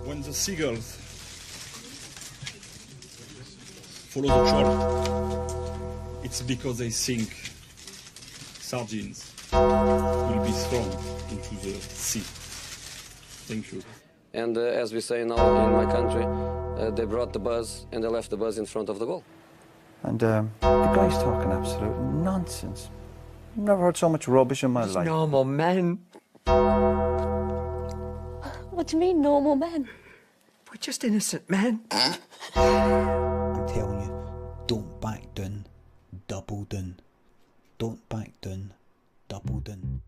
When the seagulls follow the chart, it's because they think sardines will be thrown into the sea. Thank you. And as we say now in my country, they brought the bus and they left the bus in front of the goal. And the guy's talking absolute nonsense. Never heard so much rubbish in my life. Normal men. What do you mean, normal men? We're just innocent men. I'm telling you, don't back down, double down. Don't back down, double down.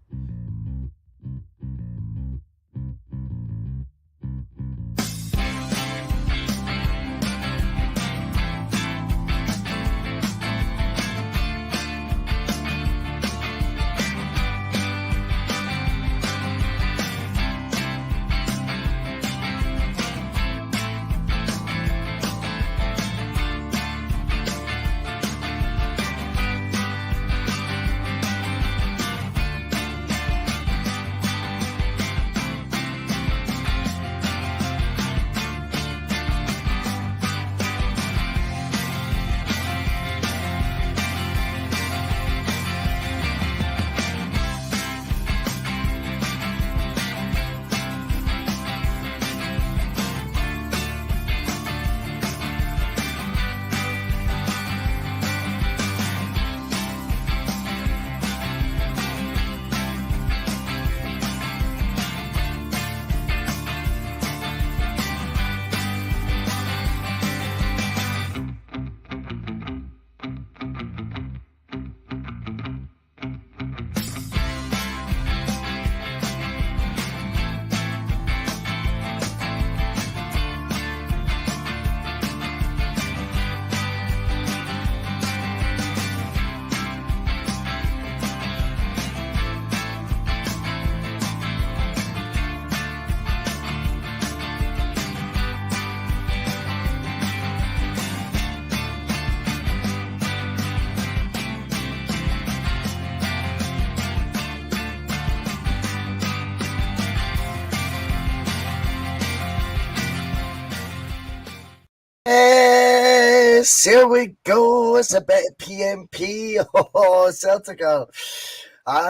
Yes, here we go. It's a bit of P.M.P. Oh, Celtic are.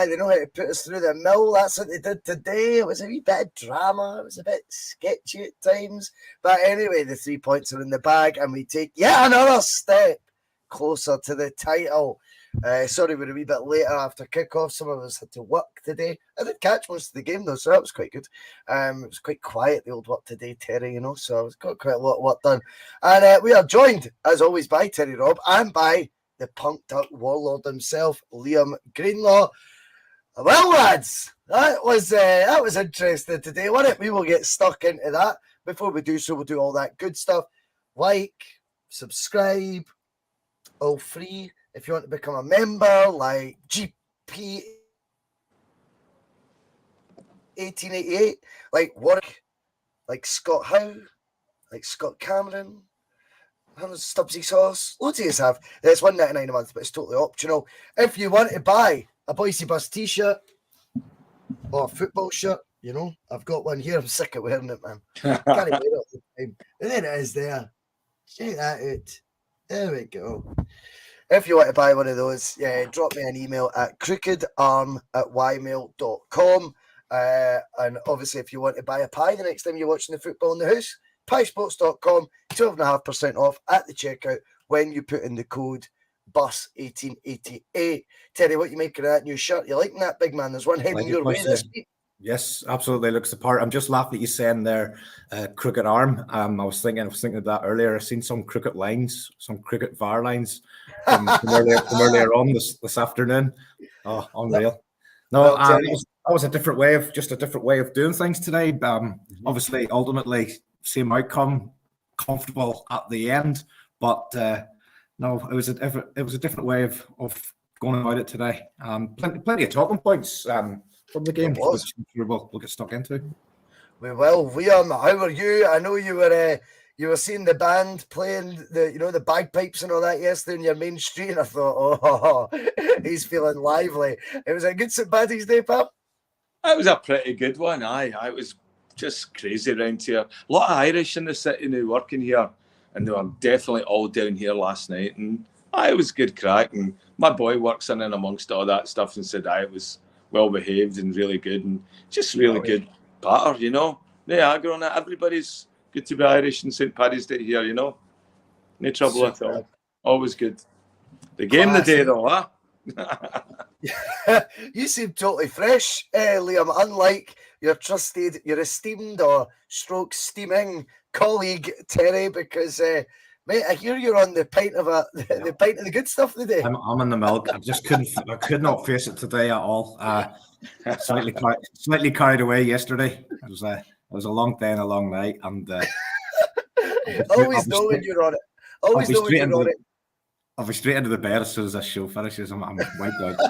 They know how to put us through the mill. That's what they did today. It was a wee bit of drama. It was a bit sketchy at times. But anyway, the 3 points are in the bag, and we take yet another step closer to the title. Sorry, we're a wee bit later after kickoff. Some of us had to work today. I did catch most of the game though, so that was quite good. It was quite quiet, the old work today, Terry, you know, so I've got quite a lot of work done. And we are joined, as always, by Terry Robb and by the punked up warlord himself, Liam Greenlaw. Well, lads, that was interesting today, wasn't it? We will get stuck into that. Before we do so, we'll do all that good stuff. Like, subscribe, all free. If you want to become a member, like GP 1888, like Warwick, like Scott Howe, like Scott Cameron, Stubbsy Sauce, loads of us have. It's $1.99 a month, but it's totally optional. If you want to buy a Bhoycie Bus t-shirt or a football shirt, you know, I've got one here. I'm sick of wearing it, man. Can't wear it all the time. And there it is there. Check that out. There we go. If you want to buy one of those, drop me an email at crookedarm@ymail.com. And obviously, if you want to buy a pie the next time you're watching the football in the house, piesports.com, 12.5% off at the checkout when you put in the code BUS1888. Terry, what you making of that new shirt? You liking that, big man? There's one heading your way this week. Yes, absolutely. Looks the part. I'm just laughing at you saying there, crooked arm. I was thinking of that earlier. I've seen some crooked lines, some crooked VAR lines from earlier on this afternoon. Oh, unreal. No, that was a different way of doing things today. Obviously, ultimately, same outcome, comfortable at the end. But no, it was a different way of going about it today. Plenty of talking points from the game, which I'm sure we'll get stuck into. We will. Liam, how are you? I know you were seeing the band playing the bagpipes and all that yesterday in your main street, and I thought, oh, he's feeling lively. It was a good St. Paddy's Day, pal. It was a pretty good one, aye. It was just crazy around here. A lot of Irish in the city now working here, and they were definitely all down here last night. And it was good crack. And my boy works in and amongst all that stuff and said it was well behaved and really good and just really good patter, you know. No aggro on it. Everybody's good to be Irish in St. Paddy's Day here, you know. No trouble at all. Always good. The game the day though, huh? You seem totally fresh, Liam, unlike your esteemed or stroke steaming colleague Terry, because mate, I hear you're on the pint of the good stuff today. I'm in the milk. I could not face it today at all. Slightly carried away yesterday. It was a long day and a long night, and always know when you're on it. Always know when you're on it. I'll be straight into the bed as soon as this show finishes. I'm wiped out.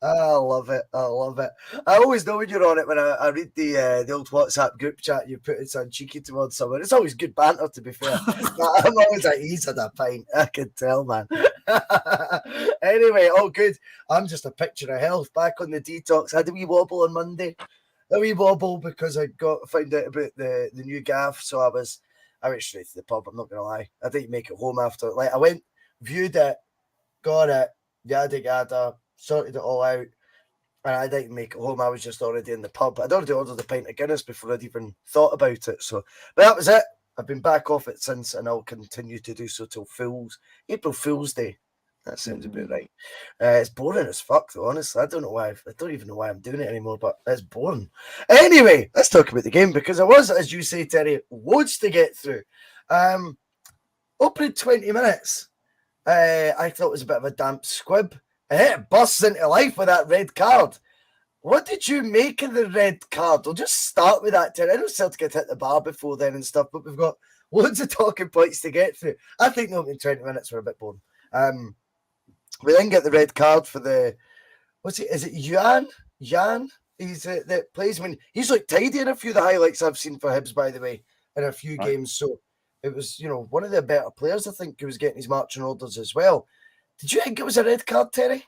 I love it. I always know when you're on it when I read the old WhatsApp group chat you put it some cheeky towards someone. It's always good banter, to be fair. I'm always like, he's had a pint. I can tell, man. Anyway, all good. I'm just a picture of health. Back on the detox. I had a wee wobble on Monday. A wee wobble because I found out about the new gaff. So I went straight to the pub. I'm not going to lie. I didn't make it home after. Like, I went, viewed it, got it, yada yada, sorted it all out, and I didn't make it home. I was just already in the pub. I'd already ordered a pint of Guinness before I'd even thought about it. So, but that was it. I've been back off it since, and I'll continue to do so till April Fool's Day. That sounds about right. It's boring as fuck, though, honestly. I don't even know why I'm doing it anymore, but it's boring. Anyway, let's talk about the game, because there was, as you say, Terry, loads to get through. Opening 20 minutes, I thought it was a bit of a damp squib. And it busts into life with that red card. What did you make of the red card? We'll just start with that, Terry. I know Celtic had hit the bar before then and stuff, but we've got loads of talking points to get through. I think the opening 20 minutes were a bit boring. We then get the red card for is it Jan? He's that plays. I mean, he's looked tidy in a few of the highlights I've seen for Hibs, by the way, in a few games. So it was, one of the better players, I think, who was getting his marching orders as well. Did you think it was a red card, Terry?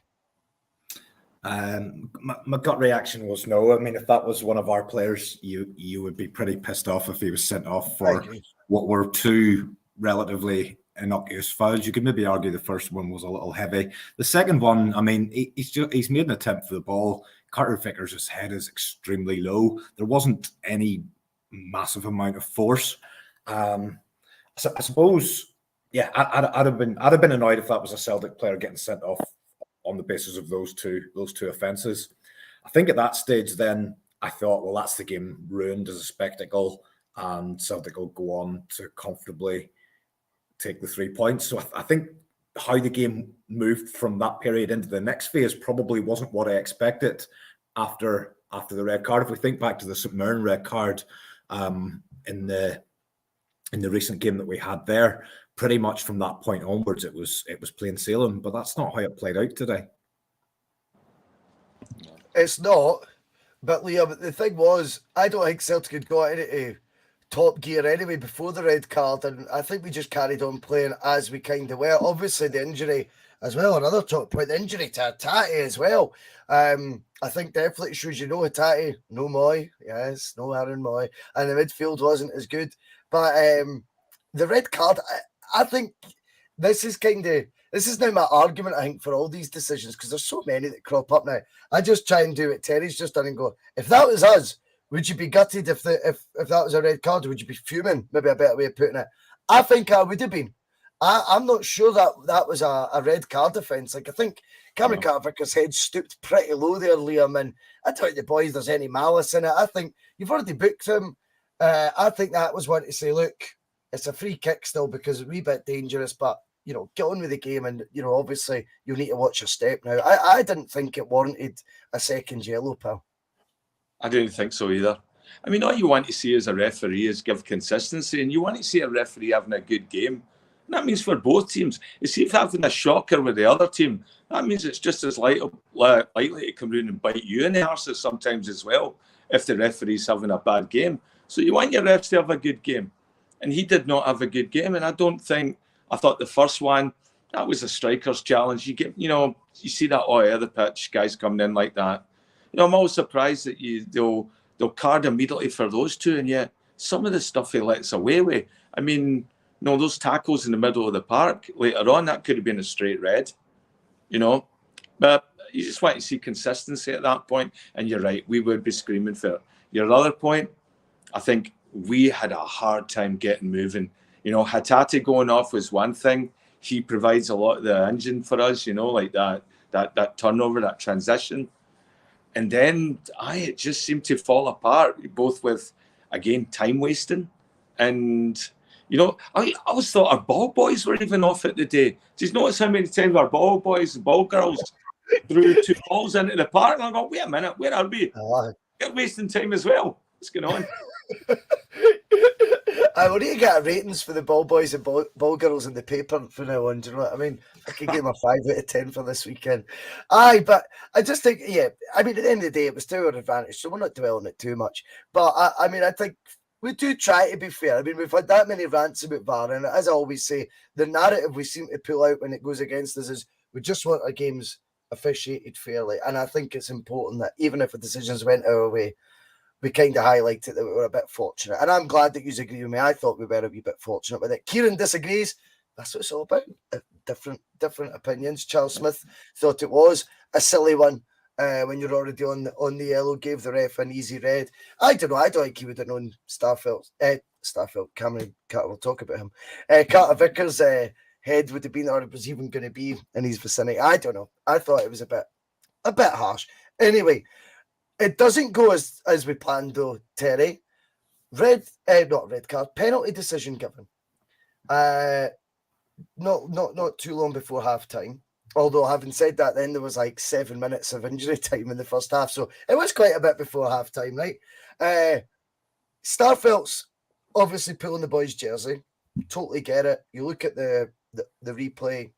My gut reaction was no. I mean, if that was one of our players, you would be pretty pissed off if he was sent off for what were two relatively innocuous fouls. You could maybe argue the first one was a little heavy. The second one, I mean, he's made an attempt for the ball. Carter Vickers' head is extremely low. There wasn't any massive amount of force. So I suppose, yeah, I'd have been annoyed if that was a Celtic player getting sent off on the basis of those two offences. I think at that stage, then I thought, well, that's the game ruined as a spectacle, and Celtic will go on to comfortably take the 3 points. So I think how the game moved from that period into the next phase probably wasn't what I expected after the red card. If we think back to the St Mirren red card in the recent game that we had there, pretty much from that point onwards, it was plain sailing. But that's not how it played out today. It's not. But Liam, the thing was, I don't think Celtic had got into top gear anyway before the red card, and I think we just carried on playing as we kind of were. Obviously, the injury as well, another top point, the injury to Hatate as well. I think definitely shows Hatate, no Moy, yes, no Aaron Moy, and the midfield wasn't as good. But the red card, I think this is now my argument, I think, for all these decisions, because there's so many that crop up now. I just try and do what Terry's just done and go, if that was us, would you be gutted if that was a red card? Or would you be fuming? Maybe a better way of putting it. I think I would have been. I'm not sure that was a red card offence. Like, I think Cameron Carter-Vickers' head stooped pretty low there, Liam, and I don't think the boys there's any malice in it. I think you've already booked him. I think that was one to say, look, it's a free kick still because it's a wee bit dangerous, but get on with the game, and obviously you need to watch your step now. I didn't think it warranted a second yellow, pal. I didn't think so either. I mean, all you want to see as a referee is give consistency, and you want to see a referee having a good game. And that means for both teams. You see, if having a shocker with the other team, that means it's just as likely to come round and bite you in the arse sometimes as well, if the referee's having a bad game. So you want your refs to have a good game. And he did not have a good game. And I thought the first one, that was a striker's challenge. You see that all over the pitch, guys coming in like that. I'm always surprised that they'll card immediately for those two, and yet some of the stuff he lets away with. I mean, those tackles in the middle of the park later on, that could have been a straight red, But you just want to see consistency at that point, and you're right, we would be screaming for it. Your other point, I think we had a hard time getting moving. Hatate going off was one thing. He provides a lot of the engine for us, like that turnover, that transition. And then it just seemed to fall apart, both with, again, time wasting. And, I always thought our ball boys were even off at the day. Did you notice how many times our ball boys and ball girls threw 2 balls into the park? And I go, wait a minute, where are we? We're wasting time as well. What's going on? I will need to get ratings for the ball boys and ball girls in the paper from now on. Do you know what I mean? I could give them a 5 out of 10 for this weekend. But I just think, I mean, at the end of the day, it was to our advantage, so we're not dwelling it too much. But I think we do try to be fair. I mean, we've had that many rants about VAR, and as I always say, the narrative we seem to pull out when it goes against us is we just want our games officiated fairly. And I think it's important that even if the decisions went our way, we kind of highlighted that we were a bit fortunate. And I'm glad that you agree with me. I thought we were a wee bit fortunate with it. Kieran disagrees. That's what it's all about. Different opinions. Charles Smith thought it was a silly one when you're already on the yellow, gave the ref an easy red. I don't know. I don't think he would have known Starfelt, Cameron Carter, we'll talk about him. Carter Vickers' head would have been, or it was even going to be in his vicinity. I don't know. I thought it was a bit harsh. Anyway, it doesn't go as we planned though, Terry. Not red card, penalty decision given. Not too long before half time. Although having said that, then there was like 7 minutes of injury time in the first half. So it was quite a bit before half time, right? Starfelt's obviously pulling the boys' jersey. Totally get it. You look at the replay,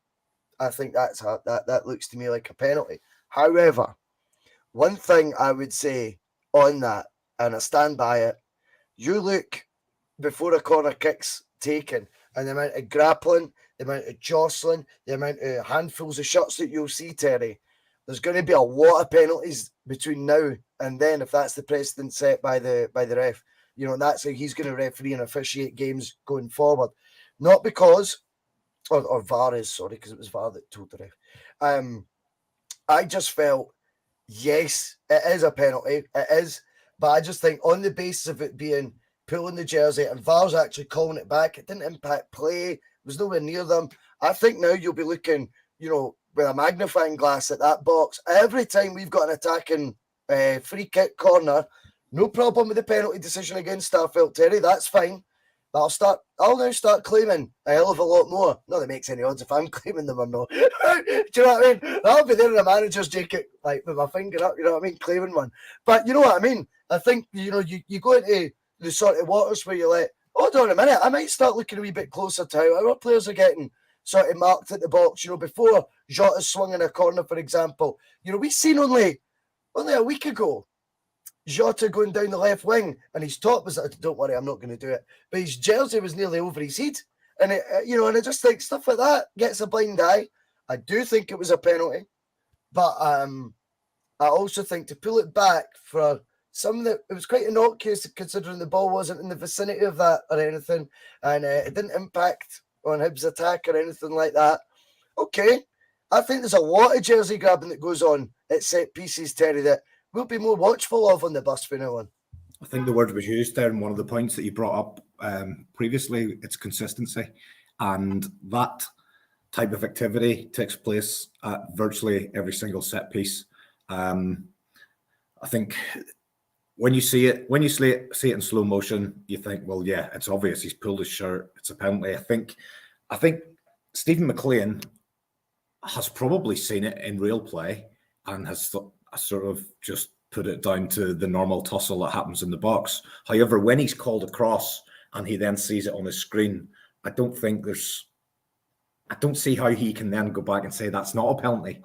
I think that looks to me like a penalty. However, one thing I would say on that, and I stand by it, you look before a corner kick's taken, and the amount of grappling, the amount of jostling, the amount of handfuls of shots that you'll see, Terry, there's going to be a lot of penalties between now and then if that's the precedent set by the ref. That's how he's going to referee and officiate games going forward. Not because, or VAR is, sorry, because it was VAR that told the ref. I just felt, yes, it is a penalty. It is. But I just think on the basis of it being pulling the jersey and VAR's actually calling it back, it didn't impact play. It was nowhere near them. I think now you'll be looking, with a magnifying glass at that box. Every time we've got an attacking free kick corner, no problem with the penalty decision against Starfelt, Terry. That's fine. But I'll now start claiming a hell of a lot more. Not that it makes any odds if I'm claiming them or not. Do you know what I mean? I'll be there in a manager's jacket, like with my finger up, claiming one. But you know what I mean? I think, you go into the sort of waters where you're like, hold on a minute, I might start looking a wee bit closer to how our players are getting sort of marked at the box. Before Jota swung in a corner, for example, we've seen only a week ago, Jota going down the left wing, and his top was, don't worry, I'm not going to do it, but his jersey was nearly over his head. And, and I just think stuff like that gets a blind eye. I do think it was a penalty, but I also think to pull it back for some that it was quite innocuous considering the ball wasn't in the vicinity of that or anything, and it didn't impact on Hibs' attack or anything like that. Okay, I think there's a lot of jersey grabbing that goes on at set pieces, Terry, that we'll be more watchful of on the bus from now on. I think the word was used there, and one of the points that you brought up previously, it's consistency. And that type of activity takes place at virtually every single set piece. I think when you see it in slow motion, you think, well, yeah, it's obvious. He's pulled his shirt. It's a penalty. I think Stephen McLean has probably seen it in real play and has sort of just put it down to the normal tussle that happens in the box. However, when he's called across and he then sees it on his screen, I don't see how he can then go back and say that's not a penalty.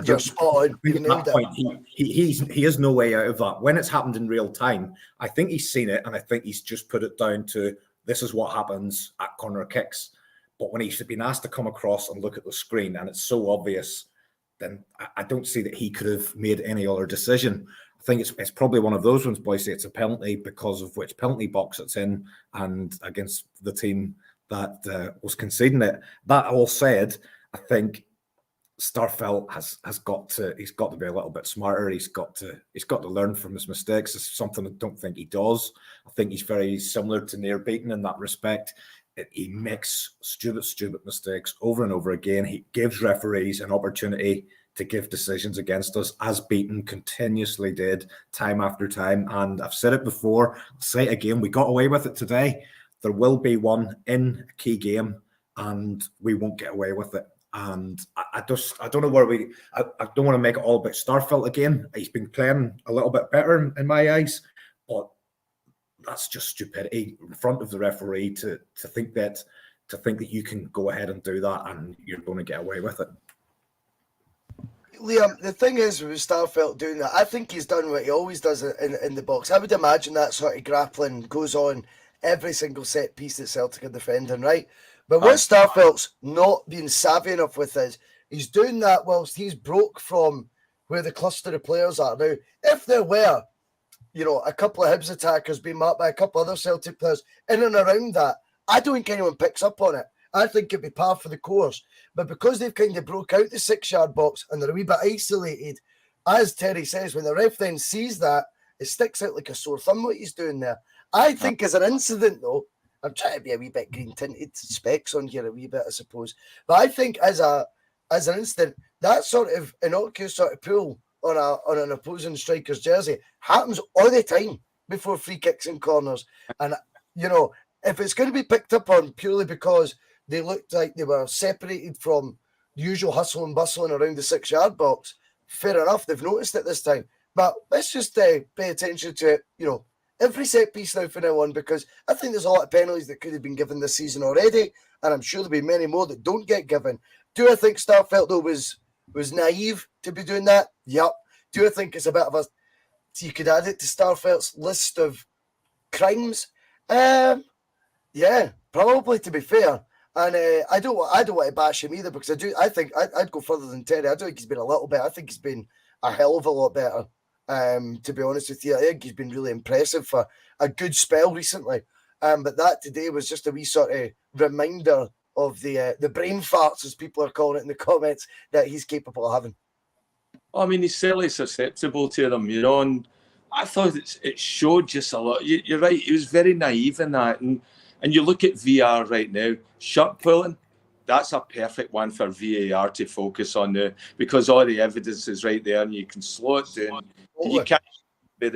You're spot on. You At nailed that it. point, he has no way out of that. When it's happened in real time, I think he's seen it, and I think he's just put it down to this is what happens at corner kicks. But when he's been asked to come across and look at the screen, and it's so obvious, then I don't see that he could have made any other decision. I think it's probably one of those ones, Bhoycie. It's a penalty because of which penalty box it's in, and against the team that was conceding it. That all said, I think Starfelt has got to be a little bit smarter. He's got to learn from his mistakes. It's something I don't think he does. I think he's very similar to Near Beaton in that respect. He makes stupid mistakes over and over again. He gives referees an opportunity to give decisions against us, as Beaton continuously did time after time. And I've said it before, I'll say it again, we got away with it today. There will be one in a key game and we won't get away with it. And I don't know where I don't want to make it all about Starfelt again. He's been playing a little bit better in my eyes, but that's just stupidity in front of the referee to think that you can go ahead and do that and you're going to get away with it. Liam, the thing is with Starfelt doing that, I think he's done what he always does in the box. I would imagine that sort of grappling goes on every single set piece that Celtic are defending, right? But what Starfelt's not being savvy enough with is he's doing that whilst he's broke from where the cluster of players are. Now, if there were, a couple of Hibs attackers being marked by a couple other Celtic players in and around that, I don't think anyone picks up on it. I think it'd be par for the course. But because they've kind of broke out the 6-yard box and they're a wee bit isolated, as Terry says, when the ref then sees that, it sticks out like a sore thumb what he's doing there. I think as an incident, though, I'm trying to be a wee bit green-tinted specs on here a wee bit, I suppose. But I think as an incident, that sort of innocuous sort of pull on an opposing striker's jersey happens all the time before free kicks and corners. And, if it's going to be picked up on purely because they looked like they were separated from the usual hustle and bustling around the 6-yard box, fair enough, they've noticed it this time. But let's just pay attention to it, every set piece now from now on, because I think there's a lot of penalties that could have been given this season already, and I'm sure there'll be many more that don't get given. Do I think Starfelt, though, was naive to be doing that? Yep. Do I think it's a bit of a... You could add it to Starfelt's list of crimes? Yeah, probably, to be fair. And I don't want to bash him either, because I think I'd go further than Terry. I don't think he's been a little bit. I think he's been a hell of a lot better. To be honest with you, I think he's been really impressive for a good spell recently. But that today was just a wee sort of reminder of the brain farts, as people are calling it in the comments, that he's capable of having. I mean, he's certainly susceptible to them, and I thought it showed just a lot. You're right, he was very naive in that. And you look at VAR right now, shirt pulling, that's a perfect one for VAR to focus on now, because all the evidence is right there and you can slow it down. You can't be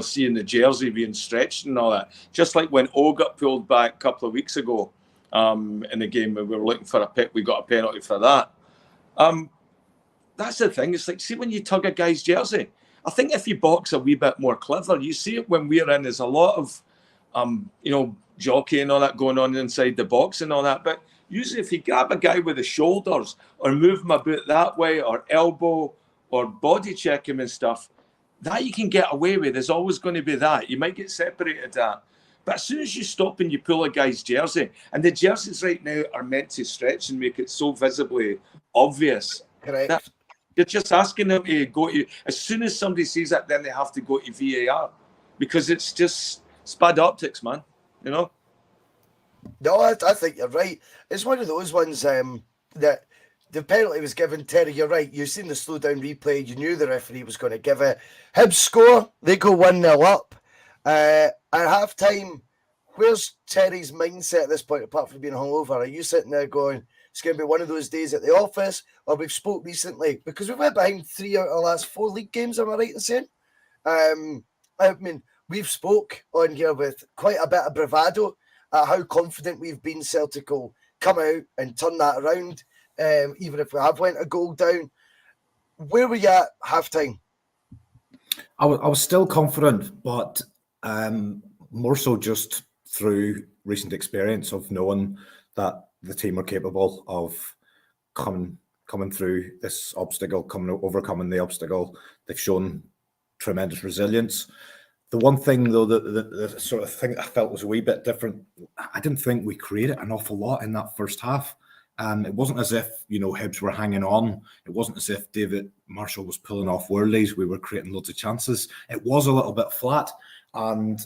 seeing the jersey being stretched and all that. Just like when O got pulled back a couple of weeks ago in the game when we were looking for a pick, we got a penalty for that. That's the thing. It's like, see when you tug a guy's jersey, I think if you box a wee bit more clever, you see it when we're in, there's a lot of, jockey and all that going on inside the box and all that. But usually if you grab a guy with the shoulders or move him about that way or elbow or body check him and stuff, that you can get away with. There's always going to be that. You might get separated that. But as soon as you stop and you pull a guy's jersey, and the jerseys right now are meant to stretch and make it so visibly obvious. Correct. You're just asking them to go to, as soon as somebody sees that, then they have to go to VAR, because it's just bad optics, man. No, I think you're right. It's one of those ones that the penalty was given. Terry, you're right. You've seen the slow down replay. You knew the referee was going to give it. Hibs score. They go 1-0 up. At half time, where's Terry's mindset at this point, apart from being hungover? Are you sitting there going, it's going to be one of those days at the office, or we've spoke recently? Because we went behind 3 out of the last 4 league games, am I right in saying? I mean, we've spoke on here with quite a bit of bravado at how confident we've been Celtic will come out and turn that around, even if we have went a goal down. Where were you at half-time? I was still confident, but more so just through recent experience of knowing that the team are capable of coming through this obstacle, overcoming the obstacle. They've shown tremendous resilience. The one thing, though, the sort of thing I felt was a wee bit different, I didn't think we created an awful lot in that first half. It wasn't as if, Hibs were hanging on. It wasn't as if David Marshall was pulling off whirlies. We were creating loads of chances. It was a little bit flat. And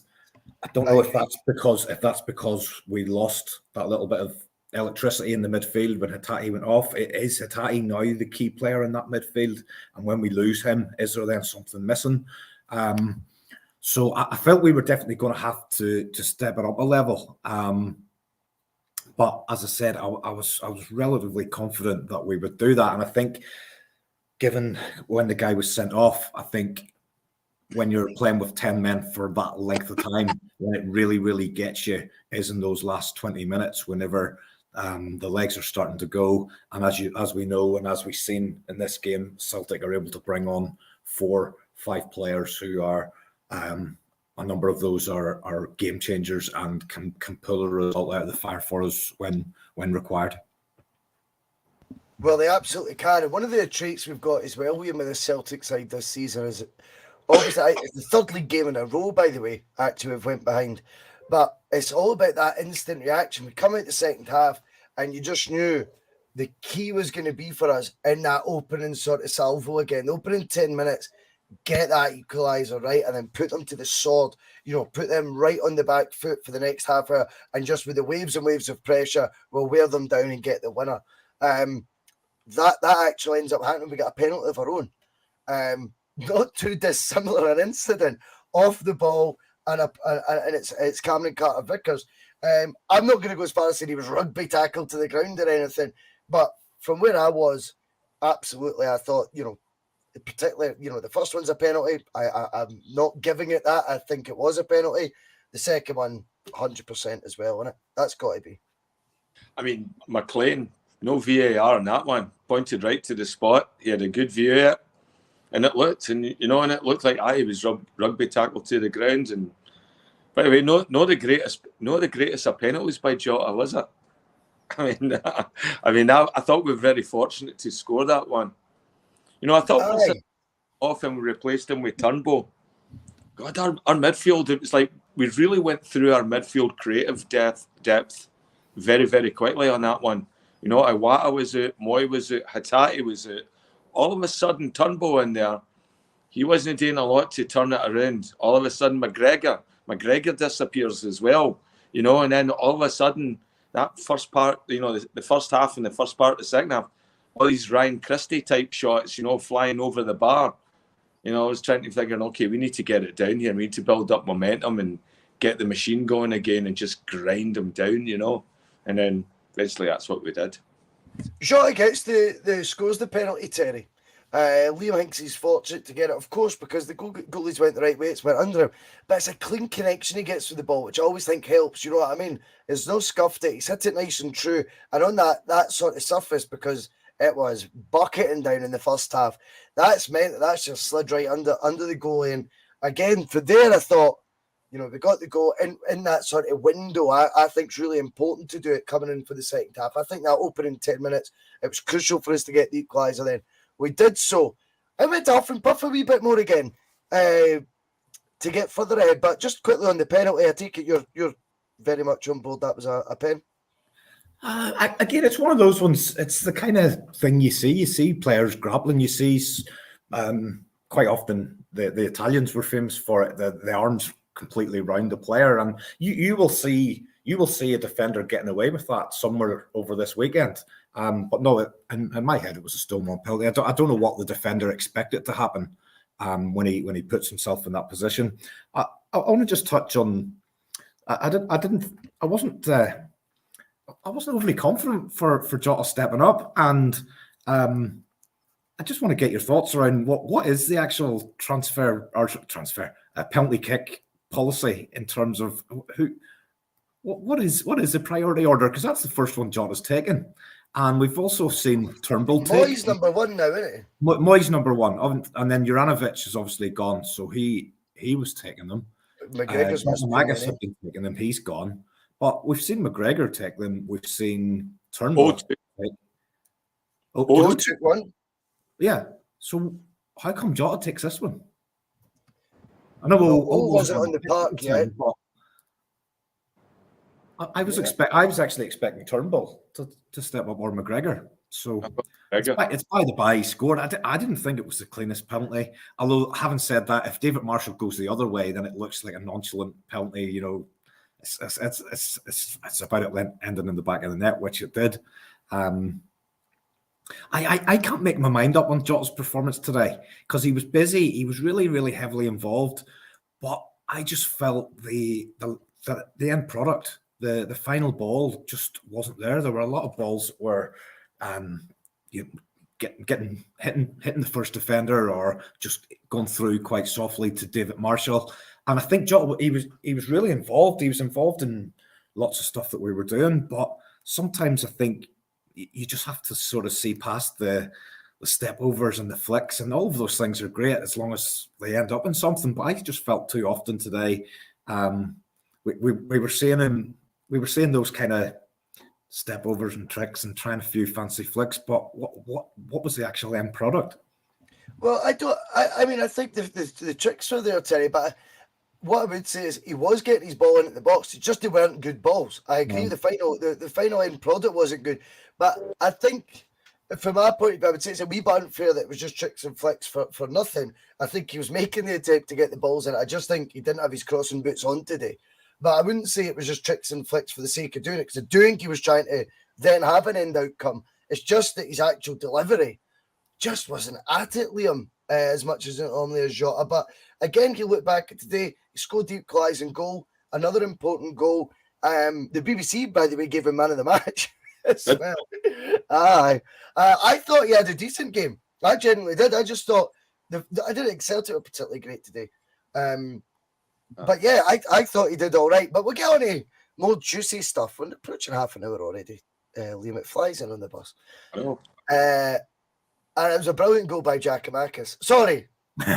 I don't know if that's because we lost that little bit of electricity in the midfield when Hatate went off. Is Hatate now the key player in that midfield? And when we lose him, is there then something missing? So I felt we were definitely going to have to step it up a level. But as I said, I was relatively confident that we would do that. And I think, given when the guy was sent off, I think when you're playing with 10 men for that length of time, when it really, really gets you is in those last 20 minutes, whenever the legs are starting to go. And as we know, and as we've seen in this game, Celtic are able to bring on 4-5 players who are, a number of those are game changers and can pull a result out of the fire for us when required. Well, they absolutely can. And one of the traits we've got as well, William, with the Celtic side this season is, obviously, it's the third league game in a row, by the way, actually, we've went behind. But it's all about that instant reaction. We come out the second half, and you just knew the key was going to be for us in that opening sort of salvo again. The opening 10 minutes, get that equaliser, right? And then put them to the sword, put them right on the back foot for the next half hour. And just with the waves and waves of pressure, we'll wear them down and get the winner. That actually ends up happening. We got a penalty of our own. Not too dissimilar an incident off the ball, and it's Cameron Carter-Vickers. I'm not going to go as far as saying he was rugby tackled to the ground or anything, but from where I was, absolutely, I thought, particularly, the first one's a penalty. I'm not giving it that. I think it was a penalty. The second one, 100% as well, isn't it? That's got to be. I mean, McLean, no VAR on that one. Pointed right to the spot. He had a good view of it. And it looked, and it looked like he was rugby tackled to the ground. And by the way, not the greatest of penalties by Jota, was it? I thought we were very fortunate to score that one. I thought once off and we replaced him with Turnbull. God, our midfield, it was like we really went through our midfield creative depth very, very quickly on that one. Iwata was out, Moy was out, Hatate was out. All of a sudden, Turnbull in there, he wasn't doing a lot to turn it around. All of a sudden, McGregor disappears as well, and then all of a sudden, that first part, the first half and the first part of the second half, all these Ryan Christie type shots, flying over the bar. I was trying to figure, okay, we need to get it down here. We need to build up momentum and get the machine going again and just grind them down, And then eventually that's what we did. Jota gets scores the penalty, Terry. Liam thinks he's fortunate to get it, of course, because the goalies went the right way. It's went under him. But it's a clean connection he gets with the ball, which I always think helps. You know what I mean? There's no scuffed it. He's hit it nice and true. And on that sort of surface, because it was bucketing down in the first half, that's meant that's just slid right under the goalie. And again, for there, I thought, we got the goal in that sort of window. I think it's really important to do it coming in for the second half. I think that opening 10 minutes, it was crucial for us to get the equaliser then. We did so. I went off and puff a wee bit more again to get further ahead. But just quickly on the penalty, I take it you're very much on board. That was a pen. Again, it's one of those ones. It's the kind of thing you see. You see players grappling. You see quite often the Italians were famous for it. The arms completely round the player, and you will see a defender getting away with that somewhere over this weekend. But no, in my head, it was a Stonewall penalty. I don't know what the defender expected to happen when he puts himself in that position. I want to just touch on. I wasn't overly confident for Jota stepping up, and I just want to get your thoughts around what is the actual penalty kick policy in terms of what is the priority order, because that's the first one Jota's taken. And we've also seen Turnbull take. Moyes number one now, isn't it? Moyes number one, and then Juranovic is obviously gone, so he was taking them. McGregor's Magus have been taking them. He's gone, but we've seen McGregor take them. We've seen Turnbull. Took one. Yeah. So how come Jota takes this one? I know wasn't on the park yet. I was actually expecting Turnbull to step up, or McGregor. So it's by the by he scored. I didn't think it was the cleanest penalty. Although, having said that, if David Marshall goes the other way, then it looks like a nonchalant penalty. You know, it's about it ending in the back of the net, which it did. I can't make my mind up on Jota's performance today because he was busy. He was really, really heavily involved, but I just felt the end product. The final ball just wasn't there. There were a lot of balls that were hitting the first defender or just going through quite softly to David Marshall. And I think Jota, he was really involved. He was involved in lots of stuff that we were doing. But sometimes I think you just have to sort of see past the step overs and the flicks, and all of those things are great as long as they end up in something. But I just felt too often today we were seeing him. We were seeing those kind of step overs and tricks and trying a few fancy flicks, but what was the actual end product? Well, I think the tricks were there, Terry, but what I would say is he was getting his ball into the box. It's just they weren't good balls. I agree. No. The final end product wasn't good, but I think from my point of view, I would say it's a wee bit unfair that it was just tricks and flicks for nothing. I think he was making the attempt to get the balls in. I just think he didn't have his crossing boots on today. But I wouldn't say it was just tricks and flicks for the sake of doing it, because I do think he was trying to then have an end outcome. It's just that his actual delivery just wasn't at it, Liam, as much as it normally is Jota. But again, you look back at today, he scored the equalising goal, another important goal. The BBC, by the way, gave him man of the match as well. I thought he had a decent game. I genuinely did. I just thought I didn't think Celtic were particularly great today. But yeah, I thought he did all right. But we'll get on to more juicy stuff. We're approaching half an hour already. Liam, it flies in on the bus. Oh. And it was a brilliant goal by Giakoumakis. Sorry. But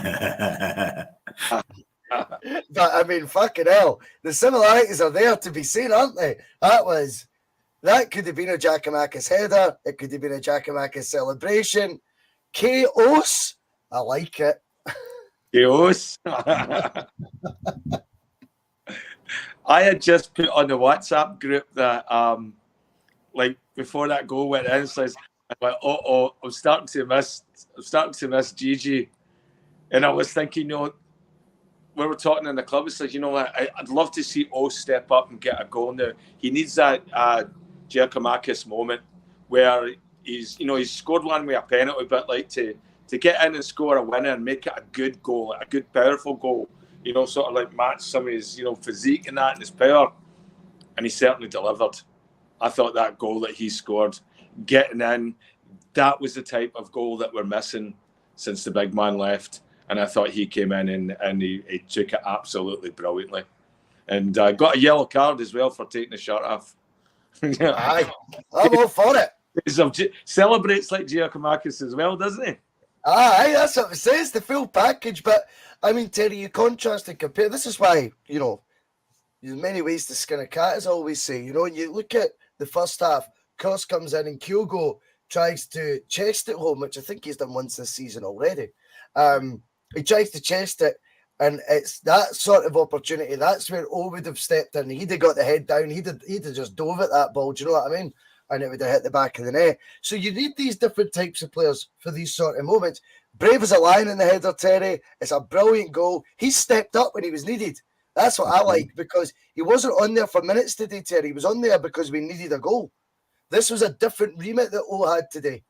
I mean, fucking hell. The similarities are there to be seen, aren't they? That could have been a Giakoumakis header. It could have been a Giakoumakis celebration. Chaos. I like it. Chaos. I had just put on the WhatsApp group that like before that goal went in, so I went, I'm starting to miss Gigi. And I was thinking, we were talking in the club, it's like, I'd love to see O step up and get a goal now. He needs that Giakoumakis moment where he's scored one with a penalty, but like to get in and score a winner and make it a good goal, a good, powerful goal, sort of like match some of his, physique and that and his power. And he certainly delivered. I thought that goal that he scored, getting in, that was the type of goal that we're missing since the big man left. And I thought he came in and he took it absolutely brilliantly. And got a yellow card as well for taking the shirt off. Aye, I'm all for it. He celebrates like Giakoumakis as well, doesn't he? Aye, that's what it says, the full package. But, I mean, Terry, you contrast and compare. This is why, there's many ways to skin a cat, as I always say. You look at the first half, Cross comes in and Kyogo tries to chest it home, which I think he's done once this season already. He tries to chest it, and it's that sort of opportunity. That's where O would have stepped in. He'd have got the head down. He'd have just dove at that ball. Do you know what I mean? And it would have hit the back of the net. So you need these different types of players for these sort of moments. Brave as a lion in the header, Terry. It's a brilliant goal. He stepped up when he was needed. That's what I like, because he wasn't on there for minutes today, Terry. He was on there because we needed a goal. This was a different remit that O had today.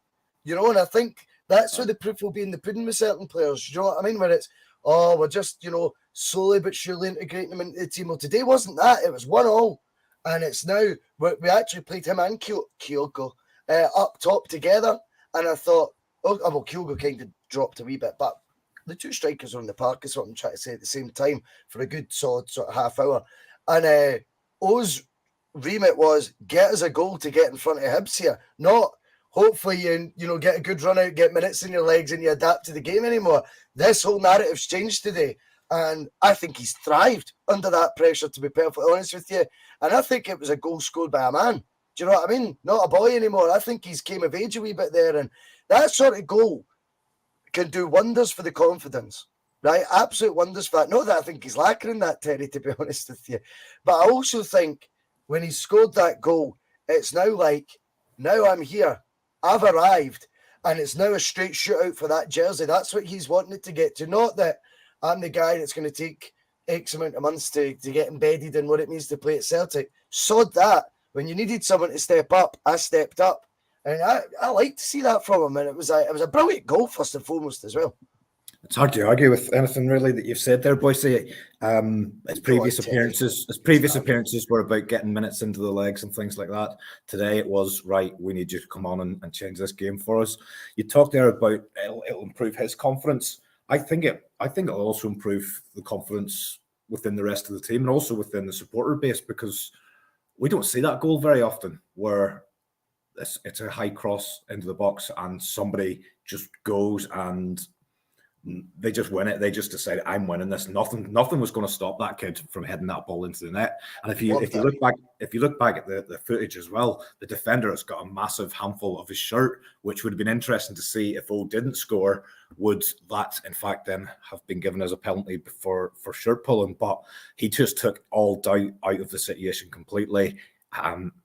And I think that's where the proof will be in the pudding with certain players. You know what I mean? When it's, we're just, slowly but surely integrating them into the team. Well, today wasn't that. It was 1-1. And it's now, we actually played him and Kyogo up top together. And I thought, Kyogo kind of dropped a wee bit, but the two strikers are on the park is what I'm trying to say at the same time for a good solid sort of half hour. And O's remit was get us a goal to get in front of Hibs here, not hopefully you get a good run out, get minutes in your legs, and you adapt to the game anymore. This whole narrative's changed today, and I think he's thrived under that pressure, to be perfectly honest with you. And I think it was a goal scored by a man. Do you know what I mean? Not a boy anymore. I think he's came of age a wee bit there, and that sort of goal can do wonders for the confidence, right? Absolute wonders for that. Not that I think he's lacking in that, Terry, to be honest with you, but I also think when he scored that goal, it's now like, now I'm here, I've arrived, and it's now a straight shootout for that jersey. That's what he's wanting it to get to. Not that I'm the guy that's going to take X amount of months to get embedded in what it means to play at Celtic. Sod that. When you needed someone to step up, I stepped up. And I like to see that from him. And it was a brilliant goal, first and foremost, as well. It's hard to argue with anything really that you've said there, Bhoycie. His previous appearances were about getting minutes into the legs and things like that. Today it was, right, we need you to come on and change this game for us. You talked there about it'll improve his confidence. I think it'll also improve the confidence within the rest of the team and also within the supporter base, because we don't see that goal very often where it's a high cross into the box and somebody just goes and they just win it. They just decide, I'm winning this. Nothing was going to stop that kid from heading that ball into the net. And if you look back at the footage as well, the defender has got a massive handful of his shirt, which would have been interesting to see if O didn't score. Would that in fact then have been given as a penalty for shirt pulling? But he just took all doubt out of the situation completely.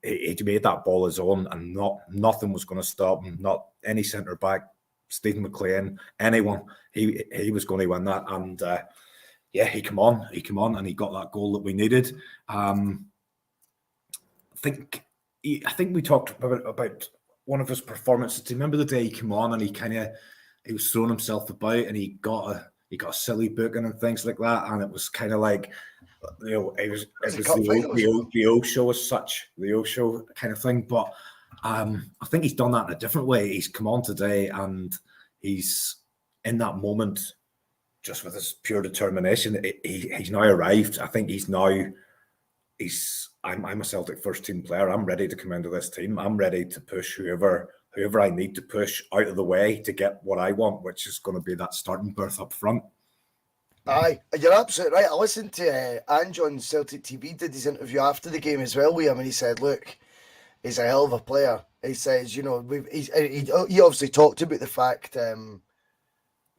He made that ball his own, and nothing was going to stop him. Not any centre back, Stephen McLean, anyone. He was going to win that, and he came on, and he got that goal that we needed. I think we talked about one of his performances. Do you remember the day he came on and he was throwing himself about and he got a silly booking and things like that, and it was kind of like, it was the O show as such, the O show kind of thing. But I think he's done that in a different way. He's come on today and he's in that moment just with his pure determination. He's now arrived. I think I'm a Celtic first team player. I'm ready to come into this team. I'm ready to push whoever I need to push out of the way to get what I want, which is going to be that starting berth up front. Aye, you're absolutely right. I listened to Ange on Celtic TV, did his interview after the game as well with him, and he said, look, he's a hell of a player. He says, he obviously talked about the fact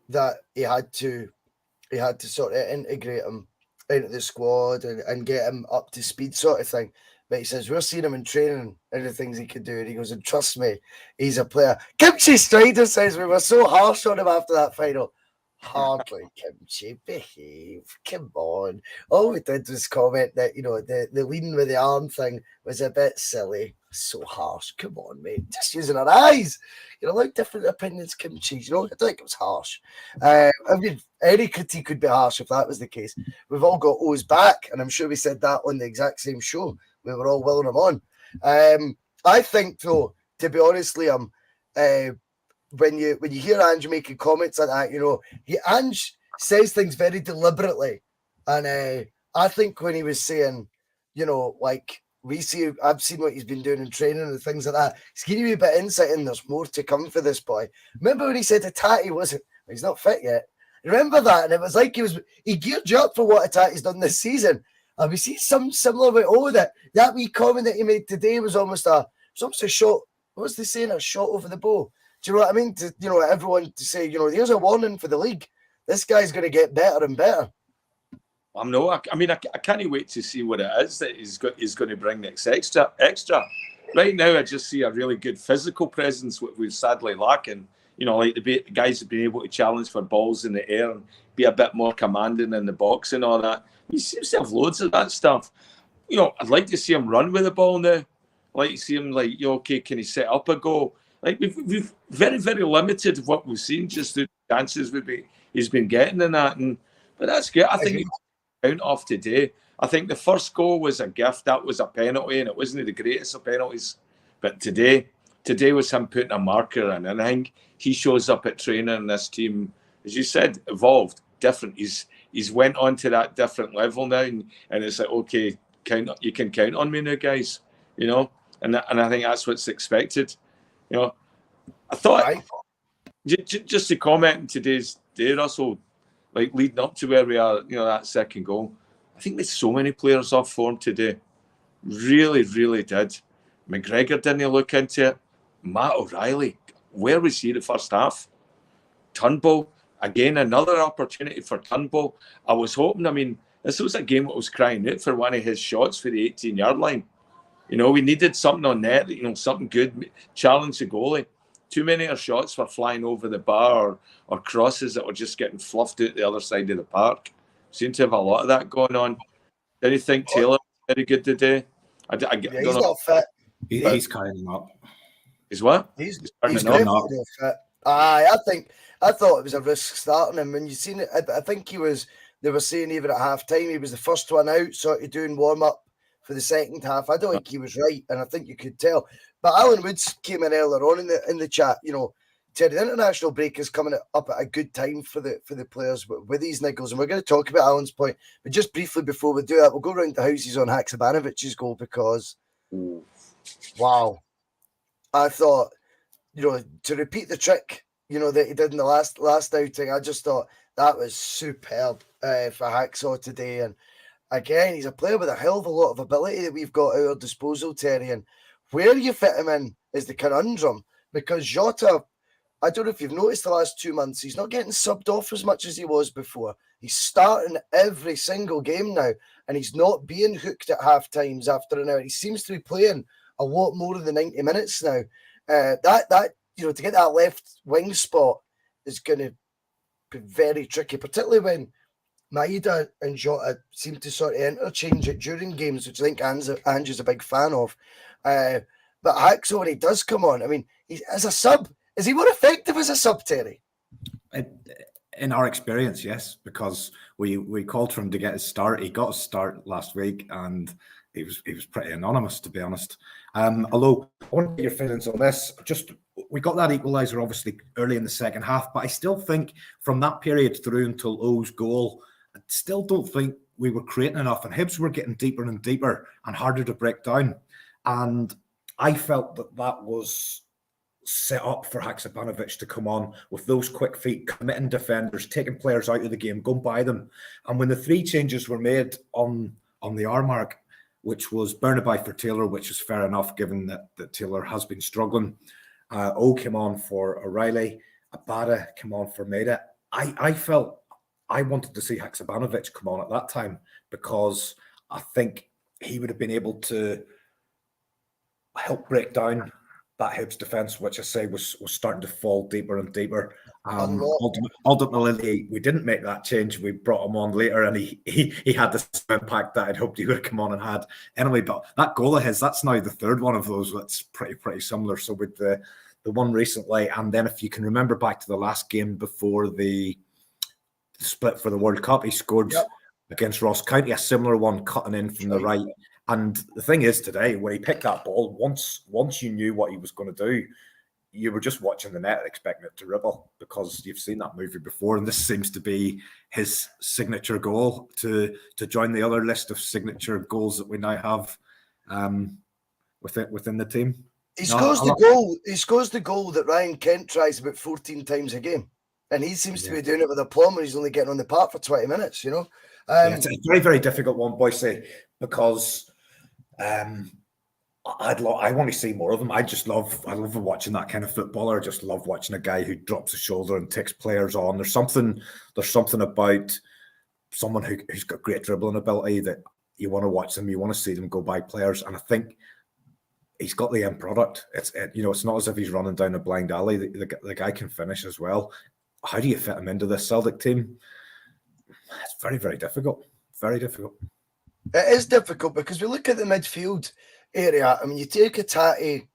that he had to sort of integrate him into the squad and get him up to speed sort of thing. But he says, we're seeing him in training and the things he could do. And he goes, and trust me, he's a player. Kimchi Strider says we were so harsh on him after that final. Hardly, Kimchi, behave. Come on. All we did was comment that, the leading with the arm thing was a bit silly. So harsh. Come on, mate. Just using our eyes. You're allowed different opinions, Kimchi. I don't think it was harsh. Any critique could be harsh if that was the case. We've all got O's back, and I'm sure we said that on the exact same show. We were all willing him on. I think, though, to be honest, Liam, when you hear Ange making comments like that, Ange says things very deliberately, and I think when he was saying, I've seen what he's been doing in training and things like that, he's giving you a bit of insight, and there's more to come for this boy. Remember when he said Atati he's not fit yet? Remember that? And it was like he geared you up for what Atati's done this season. And we see some similar with that wee comment that he made today was almost a shot. What was they saying? A shot over the bow. Do you know what I mean? Everyone to say, here's a warning for the league. This guy's going to get better and better. I can't wait to see what it is that he's going to bring next extra. Right now, I just see a really good physical presence, what we're sadly lacking. Like the guys have been able to challenge for balls in the air and be a bit more commanding in the box and all that. He seems to have loads of that stuff. I'd like to see him run with the ball now. I'd like to see him can he set up a goal? Like we've very, very limited what we've seen just the chances he's been getting in that. But that's good. I think he count off today. I think the first goal was a gift. That was a penalty, and it wasn't the greatest of penalties. But today was him putting a marker in, and I think he shows up at training, and this team, as you said, evolved, different. He's went on to that different level now, and it's like, okay, you can count on me now, guys. You know, and I think that's what's expected. You know, I thought Right. just to comment on today's day, Russell, like leading up to where we are, you know, that second goal. I think there's so many players off form today. Really, really did. McGregor didn't look into it. Matt O'Reilly, where was he the first half? Turnbull, again, another opportunity for Turnbull. I was hoping, I mean, this was a game that was crying out for one of his shots for the 18-yard line. You know, we needed something on net, you know, something good, challenge the goalie. Too many of our shots were flying over the bar or crosses that were just getting fluffed out the other side of the park. Seemed to have a lot of that going on. Did you think Taylor was very good today? I don't He's know. not fit. He's carrying him up. He's what? He's turning definitely up. not fit. I thought it was a risk starting him. When you seen it, I think he was. They were saying even at half time he was the first one out, sort of doing warm up for the second half. I don't think he was right, and I think you could tell. But Alan Woods came in earlier on in the chat. You know, Terry, the international break is coming up at a good time for the players with these niggles, and we're going to talk about Alan's point. But just briefly before we do that, we'll go round the houses on Haksabanović's goal because, wow, I thought, you know, to repeat the trick, you know, that he did in the last outing, I just thought that was superb for Hacksaw today. And again, he's a player with a hell of a lot of ability that we've got at our disposal, Terry. And where you fit him in is the conundrum, because Jota, I don't know if you've noticed the last 2 months, he's not getting subbed off as much as he was before. He's starting every single game now, and he's not being hooked at half times after an hour. He seems to be playing a lot more than 90 minutes now. That you know, to get that left wing spot is going to be very tricky, particularly when Maeda and Jota seem to sort of interchange it during games, which I think Ange's a big fan of. But Hacksaw, when he does come on, I mean, as a sub, is he more effective as a sub, Terry? In our experience, yes, because we called for him to get his start. He got his start last week, and he was pretty anonymous, to be honest. Although I want to get your feelings on this. Just we got that equaliser obviously early in the second half, but I still think from that period through until O's goal, I still don't think we were creating enough, and Hibs were getting deeper and deeper and harder to break down. And I felt that was set up for Haksabanović to come on with those quick feet, committing defenders, taking players out of the game, going by them. And when the three changes were made on the hour mark, which was Bernabei for Taylor, which is fair enough given that Taylor has been struggling. O came on for O'Reilly. Abada came on for Maeda. I felt I wanted to see Haksabanović come on at that time because I think he would have been able to help break down that Hibs defence, which I say was starting to fall deeper and deeper. Ultimately, we didn't make that change. We brought him on later, and he had the same impact that I'd hoped he would have come on and had. Anyway, but that goal of his, that's now the third one of those that's pretty similar. So with the one recently, and then if you can remember back to the last game before the split for the World Cup, he scored against Ross County, a similar one cutting in from the right. And the thing is today, when he picked that ball, once you knew what he was going to do, you were just watching the net expecting it to ripple because you've seen that movie before. And this seems to be his signature goal to join the other list of signature goals that we now have within the team. He scores the goal that Ryan Kent tries about 14 times a game. And he seems to be doing it with aplomb when he's only getting on the park for 20 minutes, you know. It's a very, very difficult one, Bhoycie, because I want to see more of him. I love watching that kind of footballer. I just love watching a guy who drops his shoulder and takes players on. There's something about someone who's got great dribbling ability that you want to watch them. You want to see them go by players, and I think he's got the end product. It's not as if he's running down a blind alley. The guy can finish as well. How do you fit him into this Celtic team? It's very, very difficult. Very difficult. It is difficult because we look at the midfield area. I mean, you take Atati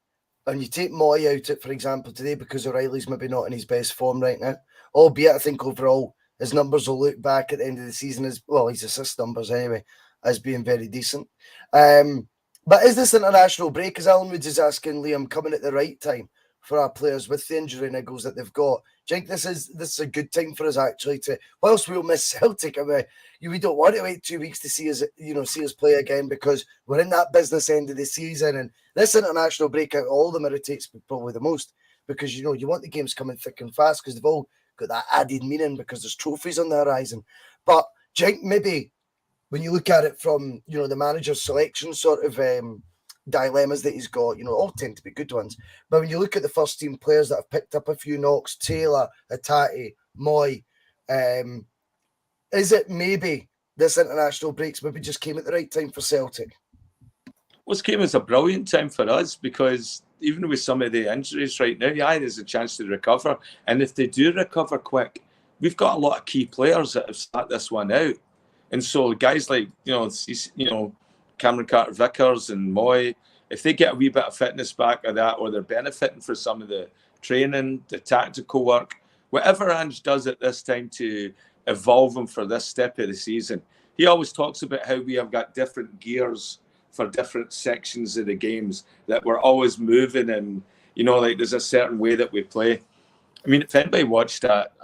and you take Moy out, for example, today because O'Reilly's maybe not in his best form right now. Albeit, I think overall his numbers will look back at the end of the season as well. His assist numbers anyway as being very decent. But is this international break, as Alan Woods is asking Liam, coming at the right time? for our players with the injury niggles that they've got. Do you think this is a good time for us actually to, whilst we'll miss Celtic, I mean, we don't want to wait 2 weeks to see us play again, because we're in that business end of the season, and this international break out of all them irritates me probably the most, because you want the games coming thick and fast because they've all got that added meaning because there's trophies on the horizon. But do you think maybe when you look at it from the manager's selection sort of dilemmas that he's got, all tend to be good ones. But when you look at the first team players that have picked up a few knocks, Taylor, Hatate, Moy, is it maybe this international breaks maybe just came at the right time for Celtic? Well, it came as a brilliant time for us, because even with some of the injuries right now, there's a chance to recover. And if they do recover quick, we've got a lot of key players that have sat this one out. And so guys like, Cameron Carter-Vickers and Moy, if they get a wee bit of fitness back of that, or they're benefiting for some of the training, the tactical work, whatever Ange does at this time to evolve them for this step of the season, he always talks about how we have got different gears for different sections of the games, that we're always moving, and, like there's a certain way that we play. I mean, if anybody watched that,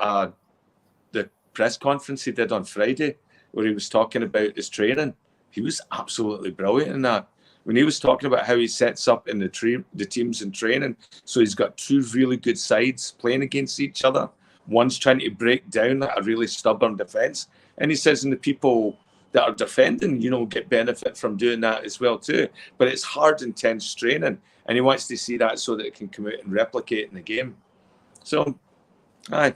the press conference he did on Friday, where he was talking about his training, he was absolutely brilliant in that. When he was talking about how he sets up in the teams in training, so he's got two really good sides playing against each other. One's trying to break down a really stubborn defence, and he says, and the people that are defending, get benefit from doing that as well too. But it's hard, intense training, and he wants to see that so that it can come out and replicate in the game. So, what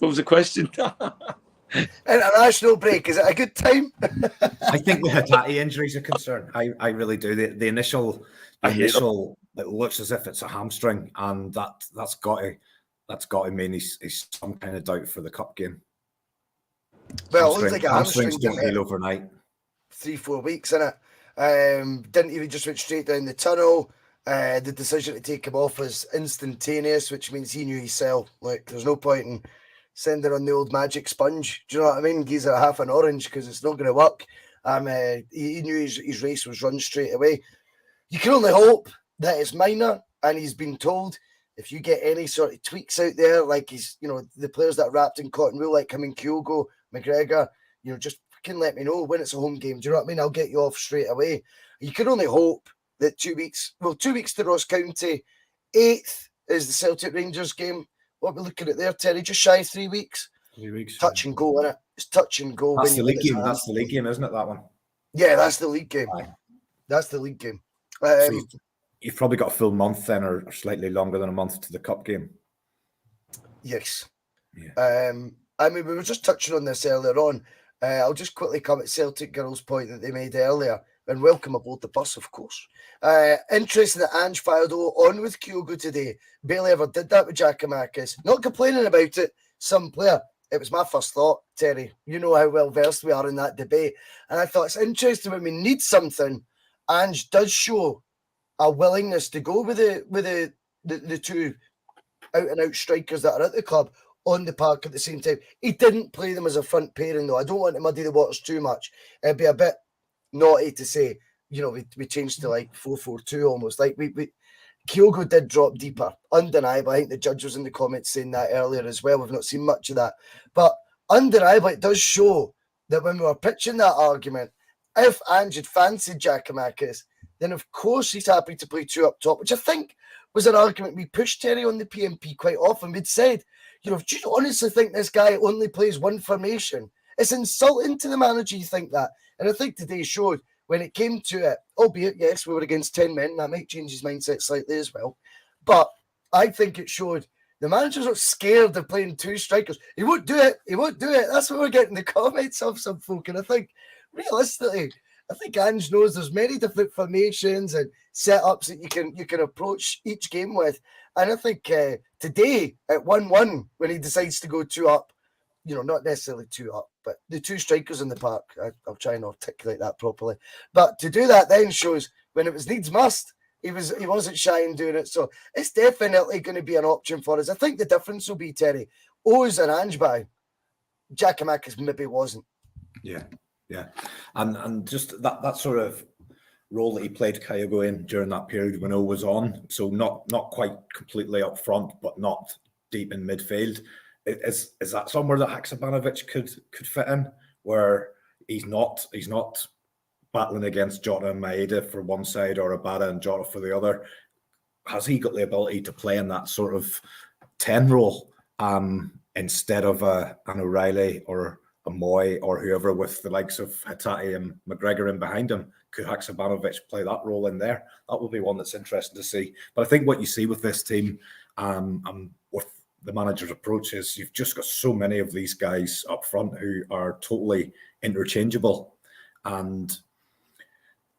was the question? International break, is it a good time? I think the Hatate injury is a concern. I really do. The initial, it looks as if it's a hamstring, and that's got to mean he's some kind of doubt for the cup game. Well, it looks like a hamstring don't heal overnight. 3-4 weeks, innit? Didn't even just went straight down the tunnel. The decision to take him off was instantaneous, which means he knew he'd sell. Like, there's no point in sending on the old magic sponge. Do you know what I mean? Gives it half an orange because it's not going to work. He knew his race was run straight away. You can only hope that it's minor, and he's been told, if you get any sort of tweaks out there, like the players that are wrapped in cotton wool, like him and Kyogo, McGregor, just fucking let me know when it's a home game. Do you know what I mean? I'll get you off straight away. You can only hope that 2 weeks to Ross County, 8th is the Celtic Rangers game. What are we looking at there, Terry? Just shy of 3 weeks. 3 weeks. Touch and go, innit? It's touch and go. That's the league game. That's the league game, isn't it, that one? Yeah, that's the league game. Aye. That's the league game. So you've probably got a full month then, or slightly longer than a month to the cup game. Yes. Yeah. I mean, we were just touching on this earlier on. I'll just quickly come at Celtic girls' point that they made earlier, and welcome aboard the bus, of course. Interesting that Ange fired on with Kyogo today. Barely ever did that with Giakoumakis. Not complaining about it, some player. It was my first thought, Terry. You know how well versed we are in that debate. And I thought it's interesting when we need something, Ange does show a willingness to go with the two out-and-out strikers that are at the club on the park at the same time. He didn't play them as a front pairing, though. I don't want to muddy the waters too much. It'd be a bit naughty to say, we changed to like 4-4-2 almost. Like Kyogo did drop deeper, undeniable. I think the judge was in the comments saying that earlier as well. We've not seen much of that. But undeniable, it does show that when we were pitching that argument, if Ange had fancied Giakoumakis, then of course he's happy to play two up top, which I think was an argument we pushed, Terry, on the P.M.P quite often. We'd said, do you honestly think this guy only plays one formation? It's insulting to the manager, you think that. And I think today showed when it came to it, albeit, yes, we were against 10 men, that might change his mindset slightly as well. But I think it showed the manager's not scared of playing two strikers. He won't do it. He won't do it. That's what we're getting the comments of some folk. And I think, realistically, Ange knows there's many different formations and setups that you can approach each game with. And I think today at 1-1, when he decides to go two up, not necessarily two up, but the two strikers in the park, I'll try and articulate that properly. But to do that then shows when it was needs must, he wasn't shy in doing it. So it's definitely going to be an option for us. I think the difference will be, Terry, O's and Ange by. Giakoumakis maybe wasn't. Yeah. And just that sort of role that he played Kyogo in during that period when O was on. So not quite completely up front, but not deep in midfield. Is that somewhere that Haksabanovic could fit in, where he's not battling against Jota and Maeda for one side or Abada and Jota for the other? Has he got the ability to play in that sort of 10 role instead of an O'Reilly or a Moy or whoever, with the likes of Hatate and McGregor in behind him? Could Haksabanovic play that role in there? That will be one that's interesting to see. But I think what you see with this team with the manager's approach is you've just got so many of these guys up front who are totally interchangeable. And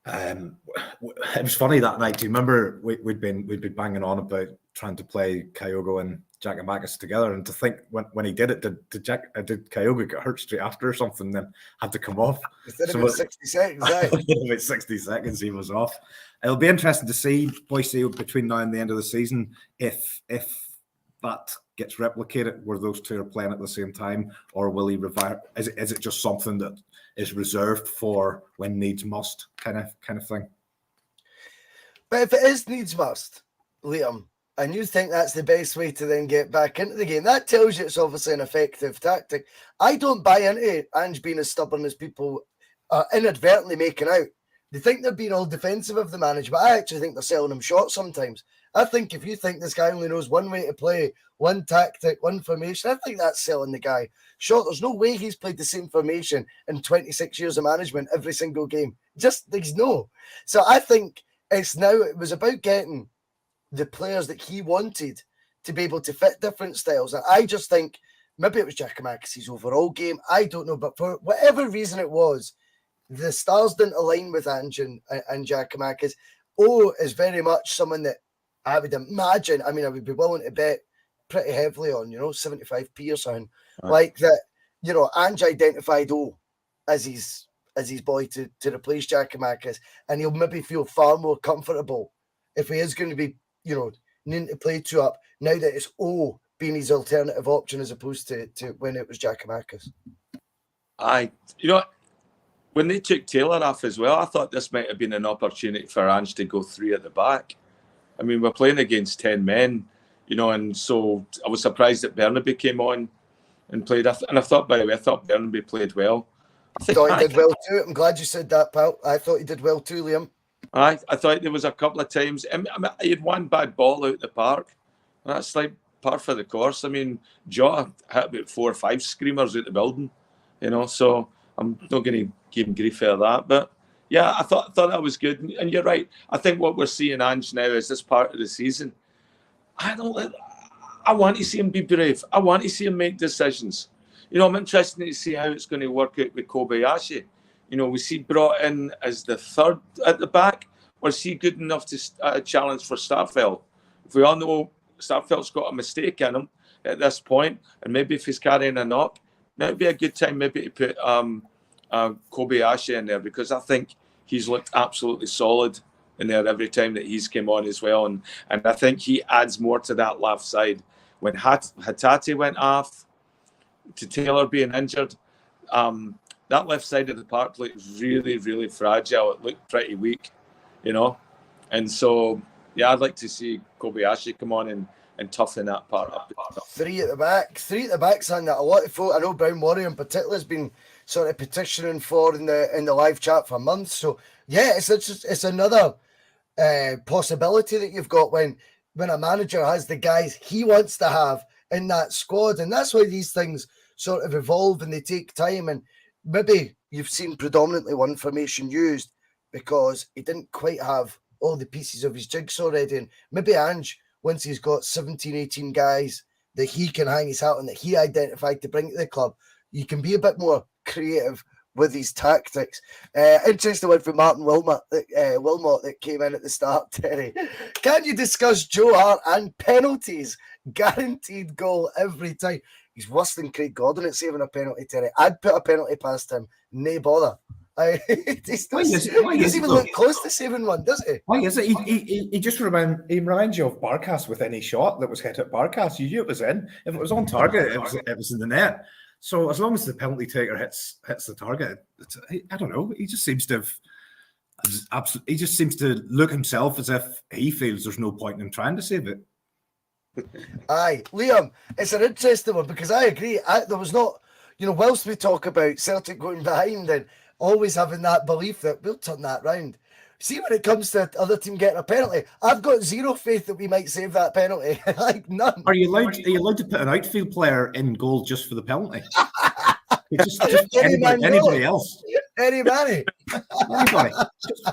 it was funny that night. Do you remember we'd been banging on about trying to play Kyogo and Giakoumakis together, and to think when he did it, did Kyogo get hurt straight after or something, then had to come off? Instead of 60 seconds, right? About 60 seconds he was off. It'll be interesting to see, Bhoycie, between now and the end of the season, if that gets replicated, where those two are playing at the same time, or will he revive? Is it just something that is reserved for when needs must kind of thing? But if it is needs must, Liam, and you think that's the best way to then get back into the game, that tells you it's obviously an effective tactic. I don't buy into Ange being as stubborn as people are inadvertently making out. They think they're being all defensive of the manager, but I actually think they're selling him short sometimes. I think if you think this guy only knows one way to play, one tactic, one formation, I think that's selling the guy short. There's no way he's played the same formation in 26 years of management every single game. Just there's no. So I think it was about getting the players that he wanted to be able to fit different styles. And I just think maybe it was Giakoumakis' overall game. I don't know, but for whatever reason it was, the stars didn't align with Ange and Giakoumakis. O is very much someone that I would imagine, I would be willing to bet pretty heavily on, 75p or something. Right. Like that, Ange identified O as his boy to replace Giakoumakis, and he'll maybe feel far more comfortable if he is going to be, needing to play two up, now that it's O being his alternative option as opposed to when it was Giakoumakis. When they took Taylor off as well, I thought this might have been an opportunity for Ange to go three at the back. We're playing against 10 men, and so I was surprised that Burnaby came on and played. And I thought Burnaby played well. I thought he did well too. I'm glad you said that, pal. I thought he did well too, Liam. I thought there was a couple of times. He had one bad ball out the park. That's like par for the course. Jota hit about 4 or 5 screamers out the building, so I'm not going to give him grief for that. But yeah, I thought that was good. And you're right. I think what we're seeing Ange now is this part of the season. I want to see him be brave. I want to see him make decisions. I'm interested to see how it's going to work out with Kobayashi. Was he brought in as the third at the back, or is he good enough to challenge for Spfl? If we all know Spfel's got a mistake in him at this point, and maybe if he's carrying a knock, that would be a good time maybe to put Kobayashi in there, because I think he's looked absolutely solid in there every time that he's come on as well, and I think he adds more to that left side. When Hatate went off to Taylor being injured, that left side of the park looked really, really fragile. It looked pretty weak, and so yeah, I'd like to see Kobayashi come on and toughen that part up. Three at the back, saying that a lot of folk, I know Brown Warrior in particular, has been sort of petitioning for in the live chat for months. So yeah, it's another possibility that you've got when a manager has the guys he wants to have in that squad, and that's why these things sort of evolve and they take time. And maybe you've seen predominantly one formation used because he didn't quite have all the pieces of his jigsaw ready, and maybe Ange, once he's got 17, 18 guys that he can hang his hat on, that he identified to bring to the club, you can be a bit more creative with his tactics. Interesting one from Martin Wilmot that came in at the start, Terry. Can you discuss Joe Hart and penalties? Guaranteed goal every time. He's worse than Craig Gordon at saving a penalty, Terry. I'd put a penalty past him. Nay bother. He doesn't even look close to saving one, does he? Why is it? He just reminds you of Barkas with any shot that was hit at Barkas. You knew it was in. If it was on target, it was in the net. So as long as the penalty taker hits the target, I don't know. He just seems to have Absolutely, he just seems to look himself as if he feels there's no point in trying to save it. Aye, Liam, it's an interesting one because I agree. There was not, whilst we talk about Celtic going behind and always having that belief that we'll turn that round. See, when it comes to other team getting a penalty, I've got zero faith that we might save that penalty. Like none. Are you allowed to put an outfield player in goal just for the penalty? just anybody else. Anybody. Anybody.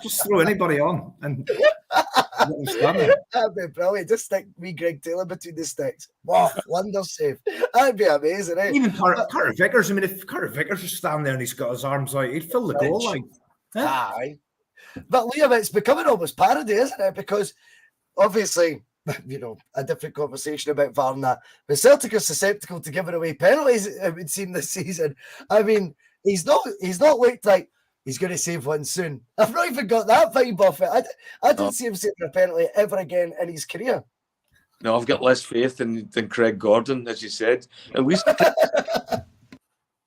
Just throw anybody on and that'd be brilliant. Just stick me Greg Taylor between the sticks. Wow, wonder save. That'd be amazing, eh? Even Carter Vickers. I mean, if Carter Vickers was standing there and he's got his arms out, he'd fill the goal line. Aye. But Liam, it's becoming almost parody, isn't it? Because obviously, a different conversation about VAR and that. But Celtic are susceptible to giving away penalties, it would seem, this season. I mean, he's not looked like he's going to save one soon. I've not even got that vibe off it. I didn't see him saving a penalty ever again in his career. No, I've got less faith than Craig Gordon, as you said. At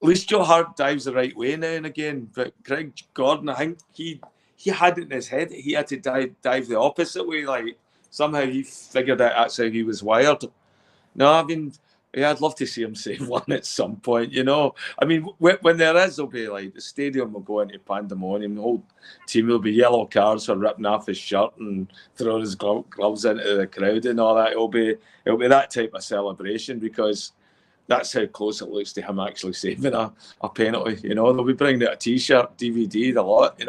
least Joe Hart dives the right way now and again. But Craig Gordon, I think he had it in his head. He had to dive the opposite way. Like, somehow he figured out that's how he was wired. No, I mean, yeah, I'd love to see him save one at some point, I mean, when there is, there'll be like the stadium will go into pandemonium. The whole team will be yellow cards for ripping off his shirt and throwing his gloves into the crowd and all that. It'll be that type of celebration because that's how close it looks to him actually saving a penalty. They'll be bringing out a T-shirt, DVD, the lot.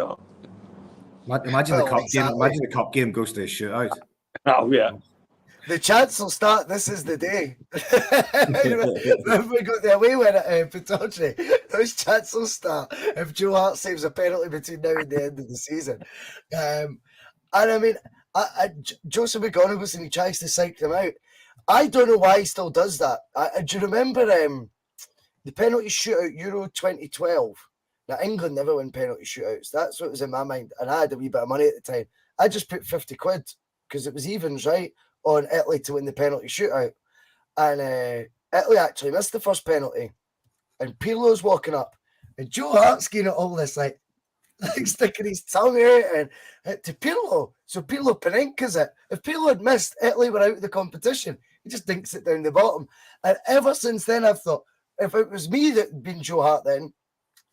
Imagine the cup game. Imagine the cup game goes to a shootout. Oh yeah. The chance will start. This is the day. When we got the away win at Bustalgia, those chants will start if Joe Hart saves a penalty between now and the end of the season. And I mean, Joseph McGonigal was and he tries to psych them out. I don't know why he still does that. Do you remember the penalty shootout Euro 2012? Now, England never win penalty shootouts. That's what was in my mind. And I had a wee bit of money at the time. I just put 50 quid because it was evens, right, on Italy to win the penalty shootout. And Italy actually missed the first penalty. And Pirlo's walking up. And Joe Hart's getting all this, like sticking his tongue out and to Pirlo. So Pirlo Panenka's it. If Pirlo had missed, Italy were out of the competition. He just dinks it down the bottom. And ever since then, I've thought, if it was me that had been Joe Hart then,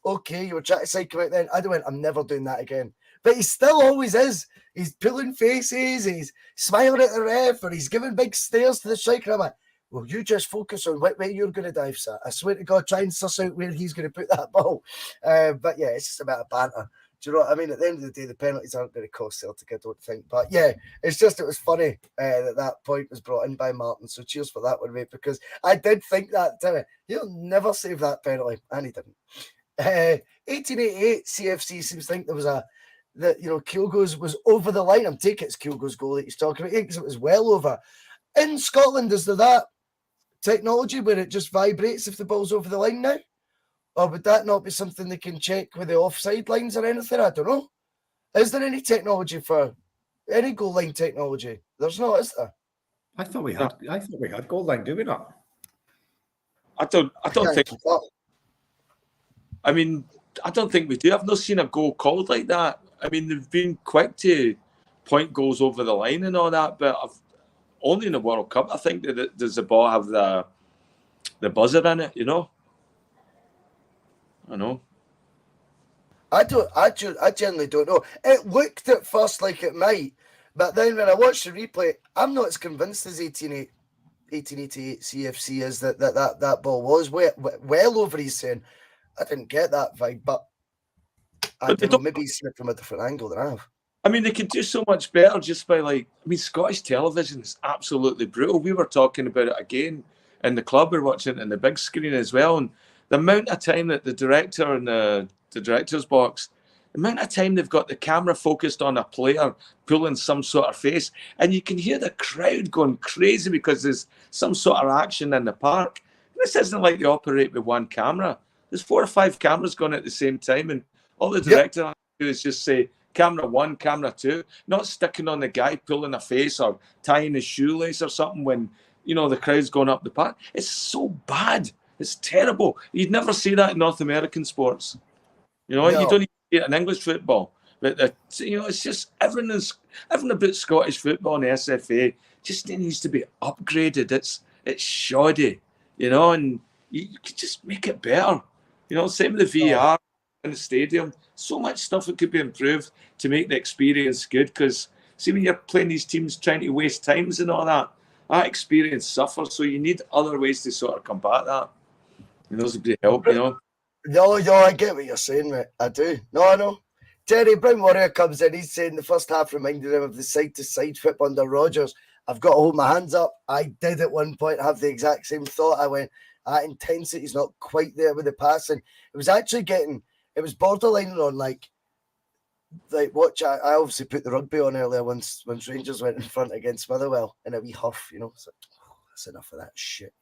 okay, you were trying to psych him out then. I'd have went, I'm never doing that again. But he still always is. He's pulling faces, he's smiling at the ref, or he's giving big stares to the striker. I'm like, well, you just focus on what way you're going to dive, sir. I swear to God, try and suss out where he's going to put that ball. But yeah, it's just a bit of banter. Do you know what I mean? At the end of the day, the penalties aren't going to cost Celtic, I don't think. But yeah, it was funny that point was brought in by Martin. So cheers for that one, mate, because I did think that, didn't I? He'll never save that penalty, and he didn't. 1888 CFC seems to think there was Kyogo's was over the line. I'm taking it's Kyogo's goal that he's talking about because it was well over. In Scotland, is there that technology where it just vibrates if the ball's over the line now? Or would that not be something they can check with the offside lines or anything? I don't know. Is there any technology for any goal line technology? There's not, is there? I thought we had goal line, do we not? I don't think. I mean, I don't think we do. I've not seen a goal called like that. I mean, they've been quick to point goals over the line and all that, but only in the World Cup, I think, does the ball have the buzzer in it, I know. I generally don't know. It looked at first like it might, but then when I watched the replay, I'm not as convinced as 1888 CFC is that ball was well over his saying. I didn't get that vibe, but I don't know, maybe he's seen it from a different angle than I have. I mean, they can do so much better just by Scottish television is absolutely brutal. We were talking about it again in the club. We're watching it in the big screen as well. And the amount of time that the director in the director's box, the amount of time they've got the camera focused on a player pulling some sort of face, and you can hear the crowd going crazy because there's some sort of action in the park. This isn't like they operate with one camera. There's 4 or 5 cameras going at the same time, and all the director has to do is just say, camera 1, camera 2, not sticking on the guy pulling a face or tying his shoelace or something when, the crowd's going up the park. It's so bad. It's terrible. You'd never see that in North American sports. You don't even see it in English football. But it's just everything about Scottish football and the SFA just needs to be upgraded. It's shoddy, and you could just make it better. Same with the VAR in the stadium. So much stuff that could be improved to make the experience good. Because see, when you're playing these teams trying to waste times and all that experience suffers. So you need other ways to sort of combat that. And those would be help, No, I get what you're saying, mate. I do. No. Jerry Brown Warrior comes in. He's saying the first half reminded him of the side-to-side flip under Rodgers. I've got to hold my hands up. I did at one point have the exact same thought. I went, that intensity's not quite there with the passing. It was actually it was borderline on like watch. I obviously put the rugby on earlier once Rangers went in front against Motherwell in a wee huff, So that's enough of that shit,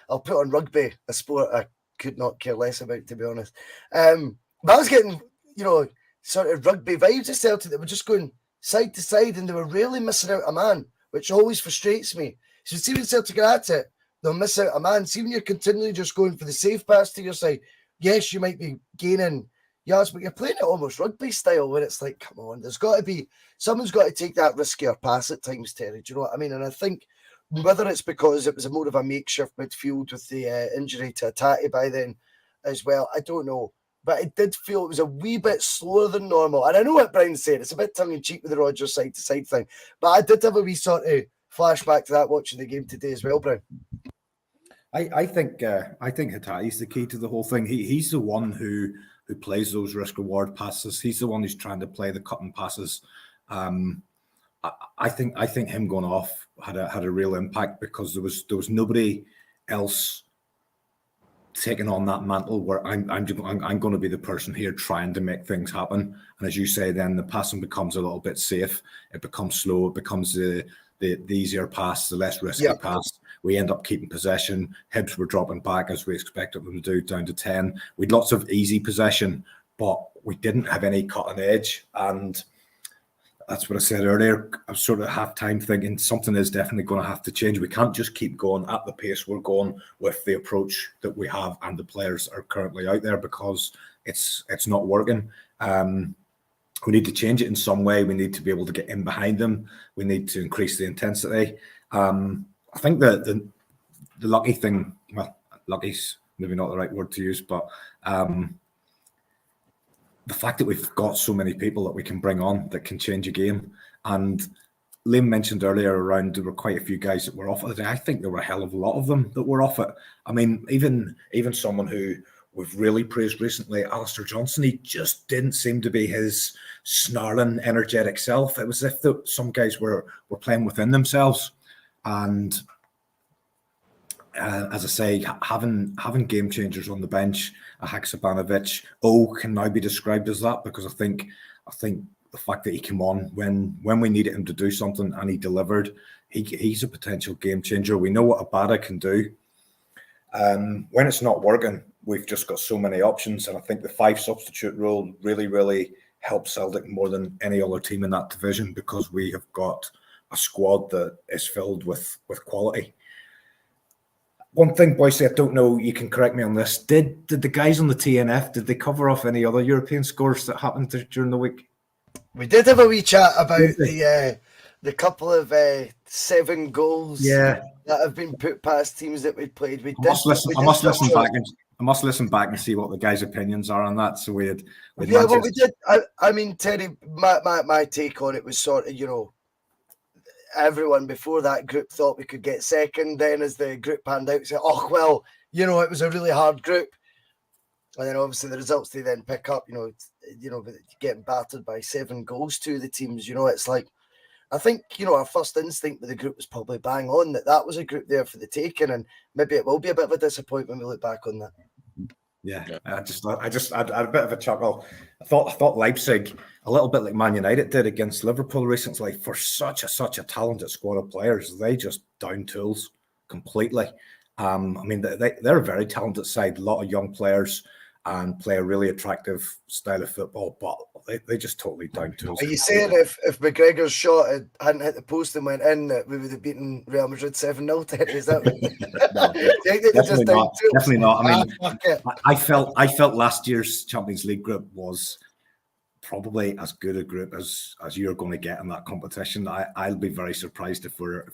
I'll put on rugby, a sport I could not care less about, to be honest. But I was getting, sort of rugby vibes of Celtic that were just going side to side and they were really missing out a man, which always frustrates me. So see when Celtic are at it, they'll miss out a man. See when you're continually just going for the safe pass to your side, yes, you might be gaining yards, but you're playing it almost rugby style where it's like, come on, someone's got to take that riskier pass at times, Terry. Do you know what I mean? And I think whether it's because it was more of a makeshift midfield with the injury to Atati by then as well, I don't know. But it did feel it was a wee bit slower than normal. And I know what Brian's saying. It's a bit tongue-in-cheek with the Rodgers side-to-side thing. But I did have a wee sort of flashback to that watching the game today as well, Brian. I think Hatati's the key to the whole thing. He's the one who plays those risk-reward passes. He's the one who's trying to play the cutting passes. I think him going off had a real impact because there was nobody else taking on that mantle where I'm going to be the person here trying to make things happen. And as you say, then the passing becomes a little bit safe. It becomes slow. It becomes the easier pass, the less risky pass. We end up keeping possession. Hibs were dropping back as we expected them to do, down to 10. We had lots of easy possession, but we didn't have any cutting edge. And that's what I said earlier. I was sort of half-time thinking something is definitely going to have to change. We can't just keep going at the pace we're going with the approach that we have and the players are currently out there because it's not working. We need to change it in some way. We need to be able to get in behind them. We need to increase the intensity. I think that the lucky thing, well, lucky's maybe not the right word to use, but the fact that we've got so many people that we can bring on that can change a game. And Liam mentioned earlier around there were quite a few guys that were off it. I think there were a hell of a lot of them that were off it. I mean, even someone who we've really praised recently, Alistair Johnson, he just didn't seem to be his snarling, energetic self. It was as if some guys were playing within themselves. And as I say, having game changers on the bench, a Haksabanovic, can now be described as that because I think the fact that he came on when we needed him to do something and he delivered, he's a potential game changer. We know what Abada can do. When it's not working, we've just got so many options, and I think the 5 substitute rule really, really helps Celtic more than any other team in that division because we have got a squad that is filled with quality. One thing, Bhoycie, I don't know, you can correct me on this. Did the guys on the TNF, did they cover off any other European scores that happened during the week? We did have a wee chat about the couple of 7 goals that have been put past teams that we played. I must listen back and see what the guys' opinions are on that. So we did. I mean, Terry, my take on it was sort of, everyone before that group thought we could get second. Then as the group panned out, said, it was a really hard group. And then obviously the results they then pick up, getting battered by 7 goals to the teams, it's like, I think, our first instinct with the group was probably bang on that was a group there for the taking, and maybe it will be a bit of a disappointment when we look back on that. Yeah. I just had a bit of a chuckle. I thought Leipzig, a little bit like Man United did against Liverpool recently, for such a talented squad of players, they just down tools completely. I mean, they're a very talented side, a lot of young players, and play a really attractive style of football, but they just totally down tools. Are you saying if McGregor's shot hadn't hit the post and went in, that we would have beaten Real Madrid 7-0? Is that No, definitely not. I mean, I felt last year's Champions League group was probably as good a group as you're going to get in that competition. I'll be very surprised if we're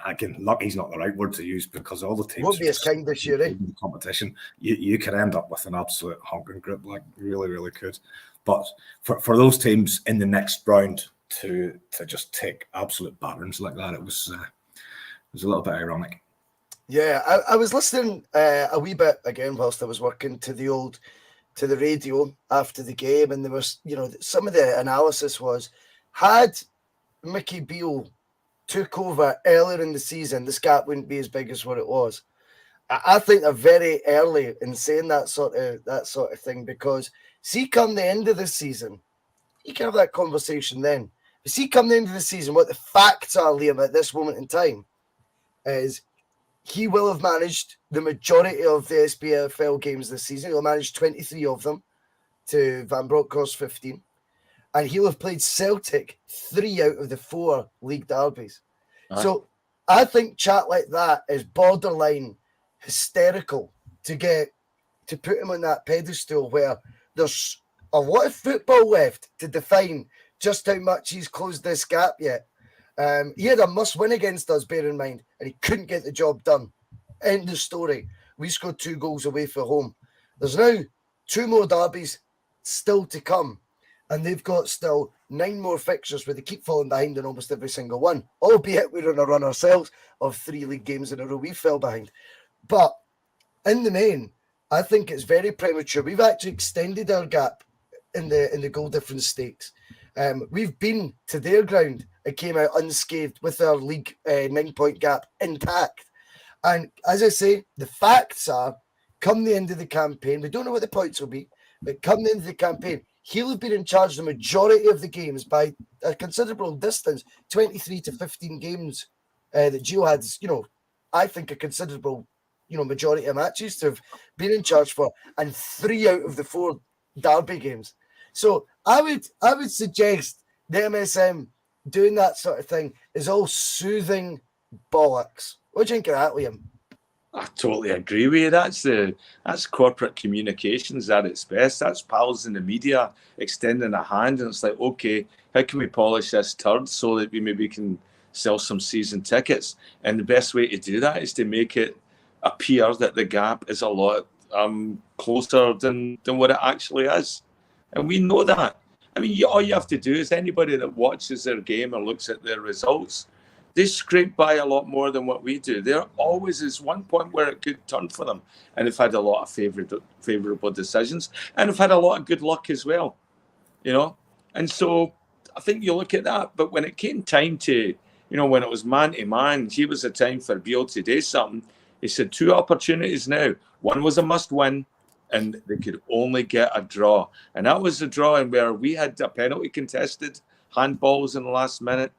again, lucky's not the right word to use, because all the teams Won't be as kind this year, eh? in the competition. You could end up with an absolute honking group, like really, really could. But for those teams in the next round to just take absolute batterings like that, it was a little bit ironic. Yeah, I was listening a wee bit again whilst I was working to the radio after the game, and there was, some of the analysis was, had Mickey Beale took over earlier in the season, this gap wouldn't be as big as what it was. I think they're very early in saying that sort of thing, because see, come the end of the season, you can have that conversation then. But see, come the end of the season, what the facts are, Liam, at this moment in time, is he will have managed the majority of the SPFL games this season. He'll manage 23 of them to Van Bronckhorst 15. And he'll have played Celtic 3 out of the 4 league derbies. Aye. So I think chat like that is borderline hysterical to put him on that pedestal where there's a lot of football left to define just how much he's closed this gap yet. He had a must-win against us, bear in mind, and he couldn't get the job done. End of story. We scored 2 goals away from home. There's now 2 more derbies still to come, and they've got still 9 more fixtures where they keep falling behind in almost every single one, albeit we're on a run ourselves of 3 league games in a row. We fell behind. But in the main, I think it's very premature. We've actually extended our gap in the goal difference stakes. We've been to their ground and came out unscathed with our league 9-point gap intact. And as I say, the facts are, come the end of the campaign, we don't know what the points will be, but come the end of the campaign, he'll have been in charge of the majority of the games by a considerable distance, 23 to 15 games that Gio had, I think a considerable, majority of matches to have been in charge for, and 3 out of the 4 derby games. So I would suggest the MSM doing that sort of thing is all soothing bollocks. What do you think of that, Liam? I totally agree with you. That's corporate communications at its best. That's pals in the media extending a hand, and it's like, okay, how can we polish this turd so that we maybe can sell some season tickets? And the best way to do that is to make it appear that the gap is a lot closer than what it actually is. And we know that. I mean, all you have to do is anybody that watches their game or looks at their results, they scrape by a lot more than what we do. There always is one point where it could turn for them. And they've had a lot of favourable decisions. And they've had a lot of good luck as well, And so I think you look at that. But when it came time to, when it was man-to-man, he was a time for Beale to do something. He said 2 opportunities now. One was a must-win, and they could only get a draw. And that was the draw, and where we had a penalty contested, handballs in the last minute.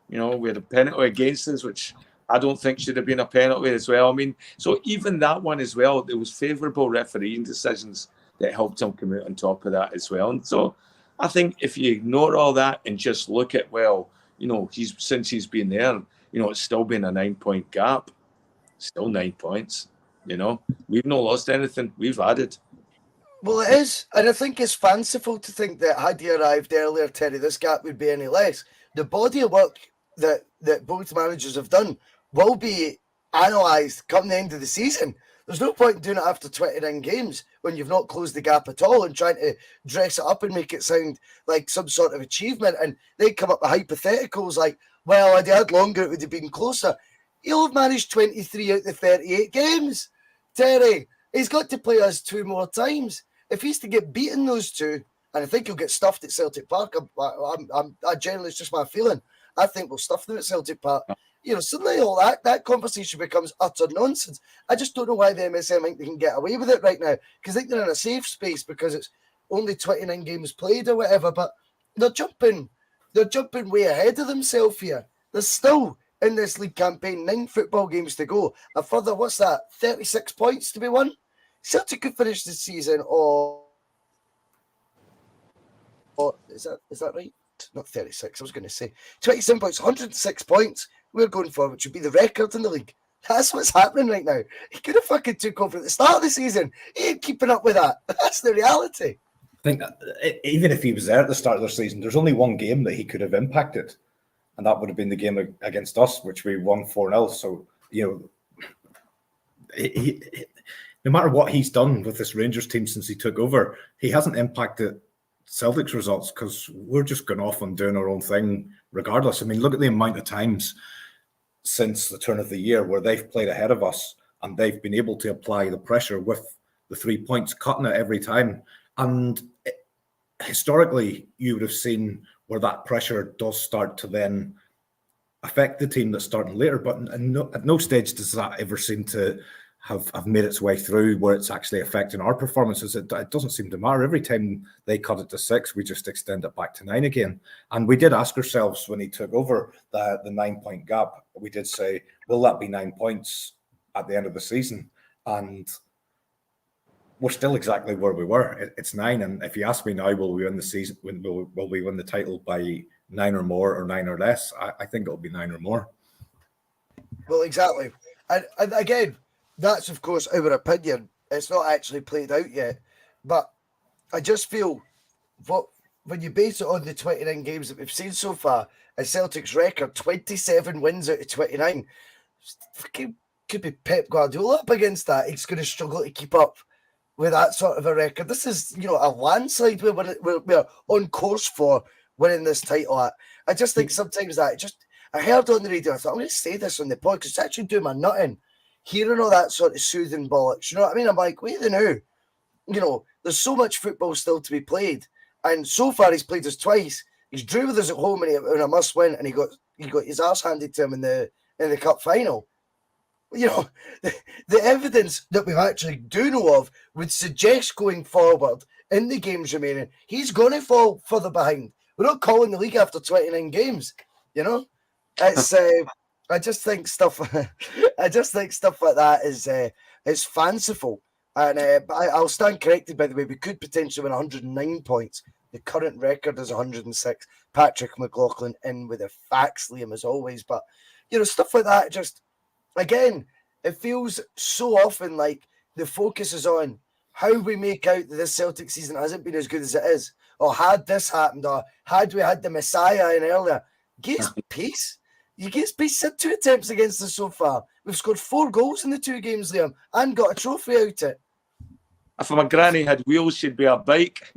We had a penalty against us, which I don't think should have been a penalty as well. I mean, so even that one as well, there was favourable refereeing decisions that helped him come out on top of that as well. And so I think if you ignore all that and just look at, since he's been there, it's still been a 9-point gap. Still 9 points, We've not lost anything. We've added. Well, it is. And I think it's fanciful to think that had he arrived earlier, Terry, this gap would be any less. The body of work that both managers have done will be analysed come the end of the season. There's no point in doing it after 29 games when you've not closed the gap at all and trying to dress it up and make it sound like some sort of achievement. And they come up with hypotheticals like, well, had he had longer, it would have been closer. He'll have managed 23 out of the 38 games. Terry, he's got to play us 2 more times. If he's to get beaten those 2, and I think he'll get stuffed at Celtic Park, I generally, it's just my feeling. I think we'll stuff them at Celtic Park. Suddenly all that conversation becomes utter nonsense. I just don't know why the MSM think they can get away with it right now, because I think they're in a safe space because it's only 29 games played or whatever, but they're jumping way ahead of themselves here. There's still, in this league campaign, 9 football games to go. A further, 36 points to be won? Celtic could finish the season is that right? Not 36, I was going to say 27 points, 106 points we're going for, which would be the record in the league. That's what's happening right now. He could have fucking took over at the start of the season. He ain't keeping up with that. That's the reality. think that even if he was there at the start of the season, there's only one game that he could have impacted, and that would have been the game against us, which we won 4-0. So, no matter what he's done with this Rangers team since he took over, he hasn't impacted Celtic's results because we're just going off and doing our own thing regardless. I mean, look at the amount of times since the turn of the year where they've played ahead of us and they've been able to apply the pressure with the 3 points, cutting it every time. And historically, you would have seen where that pressure does start to then affect the team that's starting later. But at no stage does that ever seem to have made its way through where it's actually affecting our performances. It doesn't seem to matter. Every time they cut it to 6, we just extend it back to 9 again. And we did ask ourselves when he took over the 9-point gap, we did say, will that be 9 points at the end of the season? And we're still exactly where we were. It's 9. And if you ask me now, will we win the season? Will we win the title by 9 or more or 9 or less? I think it'll be 9 or more. Well, exactly. And again, that's, of course, our opinion. It's not actually played out yet. But I just feel when you base it on the 29 games that we've seen so far, a Celtic's record, 27 wins out of 29, could be Pep Guardiola up against that. He's going to struggle to keep up with that sort of a record. This is, a landslide we're on course for winning this title at. I just think sometimes I heard on the radio, I thought, I'm going to say this on the pod because it's actually doing my nutting. Hearing all that sort of soothing bollocks, you know what I mean? I'm like, wait a minute now. There's so much football still to be played. And so far he's played us twice. He's drew with us at home in a must win, and he got his arse handed to him in the cup final. The evidence that we actually do know of would suggest going forward in the games remaining, he's going to fall further behind. We're not calling the league after 29 games, It's I just think stuff like that is fanciful. And I'll stand corrected, by the way. We could potentially win 109 points. The current record is 106. Patrick McLaughlin in with the facts, Liam, as always. But, stuff like that, just, again, it feels so often like the focus is on how we make out that this Celtic season hasn't been as good as it is. Or had this happened, or had we had the Messiah in earlier. Give us peace. You get peace at 2 attempts against us so far. We've scored 4 goals in the 2 games, Liam, and got a trophy out it. If my granny had wheels, she'd be a bike,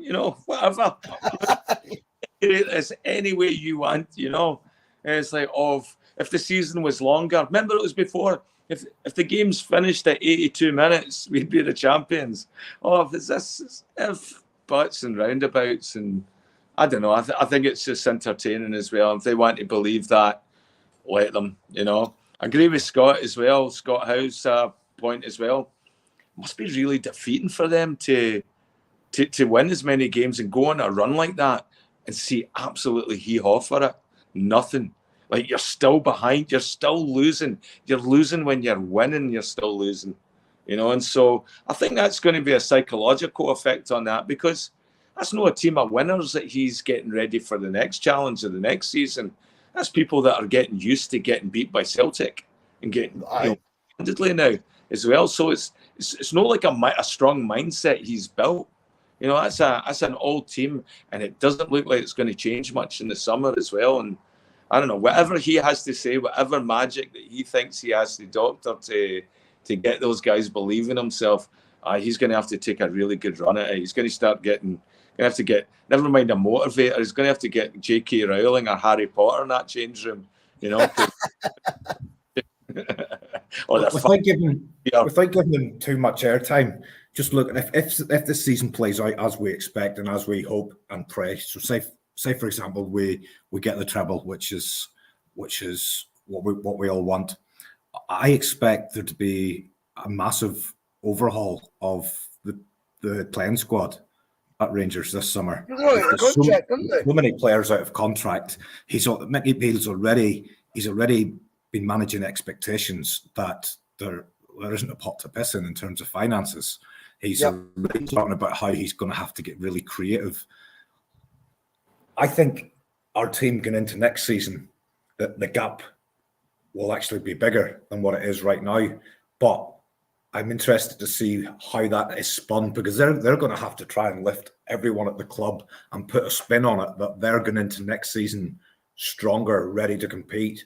whatever. It's any way you want, It's like, if the season was longer. Remember it was before, if the game's finished at 82 minutes, we'd be the champions. If buts and roundabouts, and I don't know. I think it's just entertaining as well. If they want to believe that, let them, I agree with Scott as well. Scott Howe's point as well. Must be really defeating for them to win as many games and go on a run like that and see absolutely hee-haw for it. Nothing. Like, you're still behind. You're still losing. You're losing when you're winning. You're still losing. And so I think that's going to be a psychological effect on that, because that's not a team of winners that he's getting ready for the next challenge of the next season. That's people that are getting used to getting beat by Celtic and getting handedly now as well. So it's not like a strong mindset he's built. That's an old team, and it doesn't look like it's going to change much in the summer as well. And I don't know, whatever he has to say, whatever magic that he thinks he has to doctor to get those guys believing himself, he's going to have to take a really good run at it. He's going to have to get, never mind a motivator, he's going to have to get J.K. Rowling or Harry Potter in that change room, Without giving them too much airtime, just look, if this season plays out as we expect and as we hope and pray, so say for example, we get the treble, which is what we all want. I expect there to be a massive overhaul of the playing squad at Rangers this summer. So many players out of contract. Mickey Beale's already been managing expectations that there isn't a pot to piss in terms of finances. He's already talking about how he's going to have to get really creative. I think our team going into next season, the gap will actually be bigger than what it is right now. But I'm interested to see how that is spun, because they're going to have to try and lift everyone at the club and put a spin on it that they're going into next season stronger, ready to compete,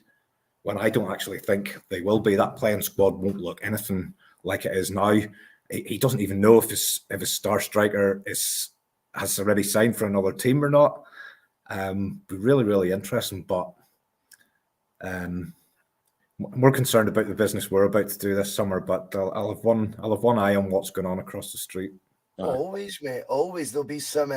when I don't actually think they will be. That playing squad won't look anything like it is now. He doesn't even know if his star striker has already signed for another team or not. Be really, really interesting, but I'm more concerned about the business we're about to do this summer. But I'll have one eye on what's going on across the street. Always, mate. Always. There'll be some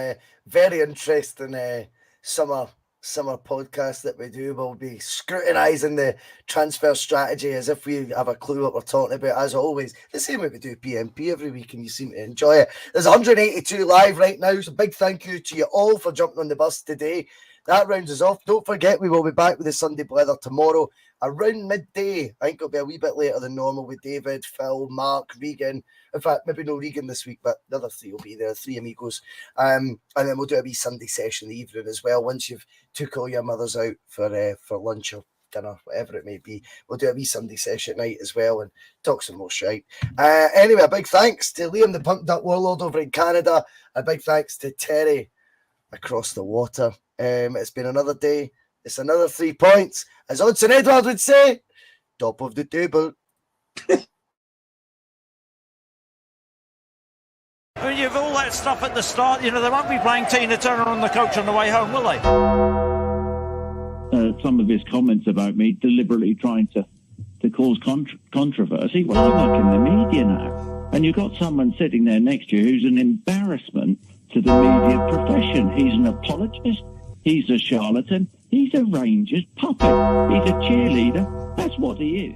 very interesting summer podcast that we do. We'll be scrutinising the transfer strategy as if we have a clue what we're talking about, as always. The same way we do P.M.P every week, and you seem to enjoy it. There's 182 live right now, so big thank you to you all for jumping on the bus today. That rounds us off. Don't forget, we will be back with the Sunday Blether tomorrow around midday. I think it'll be a wee bit later than normal with David, Phil, Mark, Regan. In fact, maybe no Regan this week, but the other three will be there, three amigos. And then we'll do a wee Sunday session in the evening as well. Once you've took all your mothers out for lunch or dinner, whatever it may be, we'll do a wee Sunday session at night as well and talk some more shite. Anyway, a big thanks to Liam, the Pumped Up Warlord over in Canada. A big thanks to Terry across the water. It's been another day. It's another 3 points. As Odson Edward would say, top of the table. I mean, you've all that stuff at the start. You know, they won't be playing Tina Turner on the coach on the way home, will they? Some of his comments about me deliberately trying to cause controversy. Well, I work in the media now. And you've got someone sitting there next to you who's an embarrassment to the media profession. He's an apologist. He's a charlatan. He's a Rangers puppet. He's a cheerleader. That's what he is.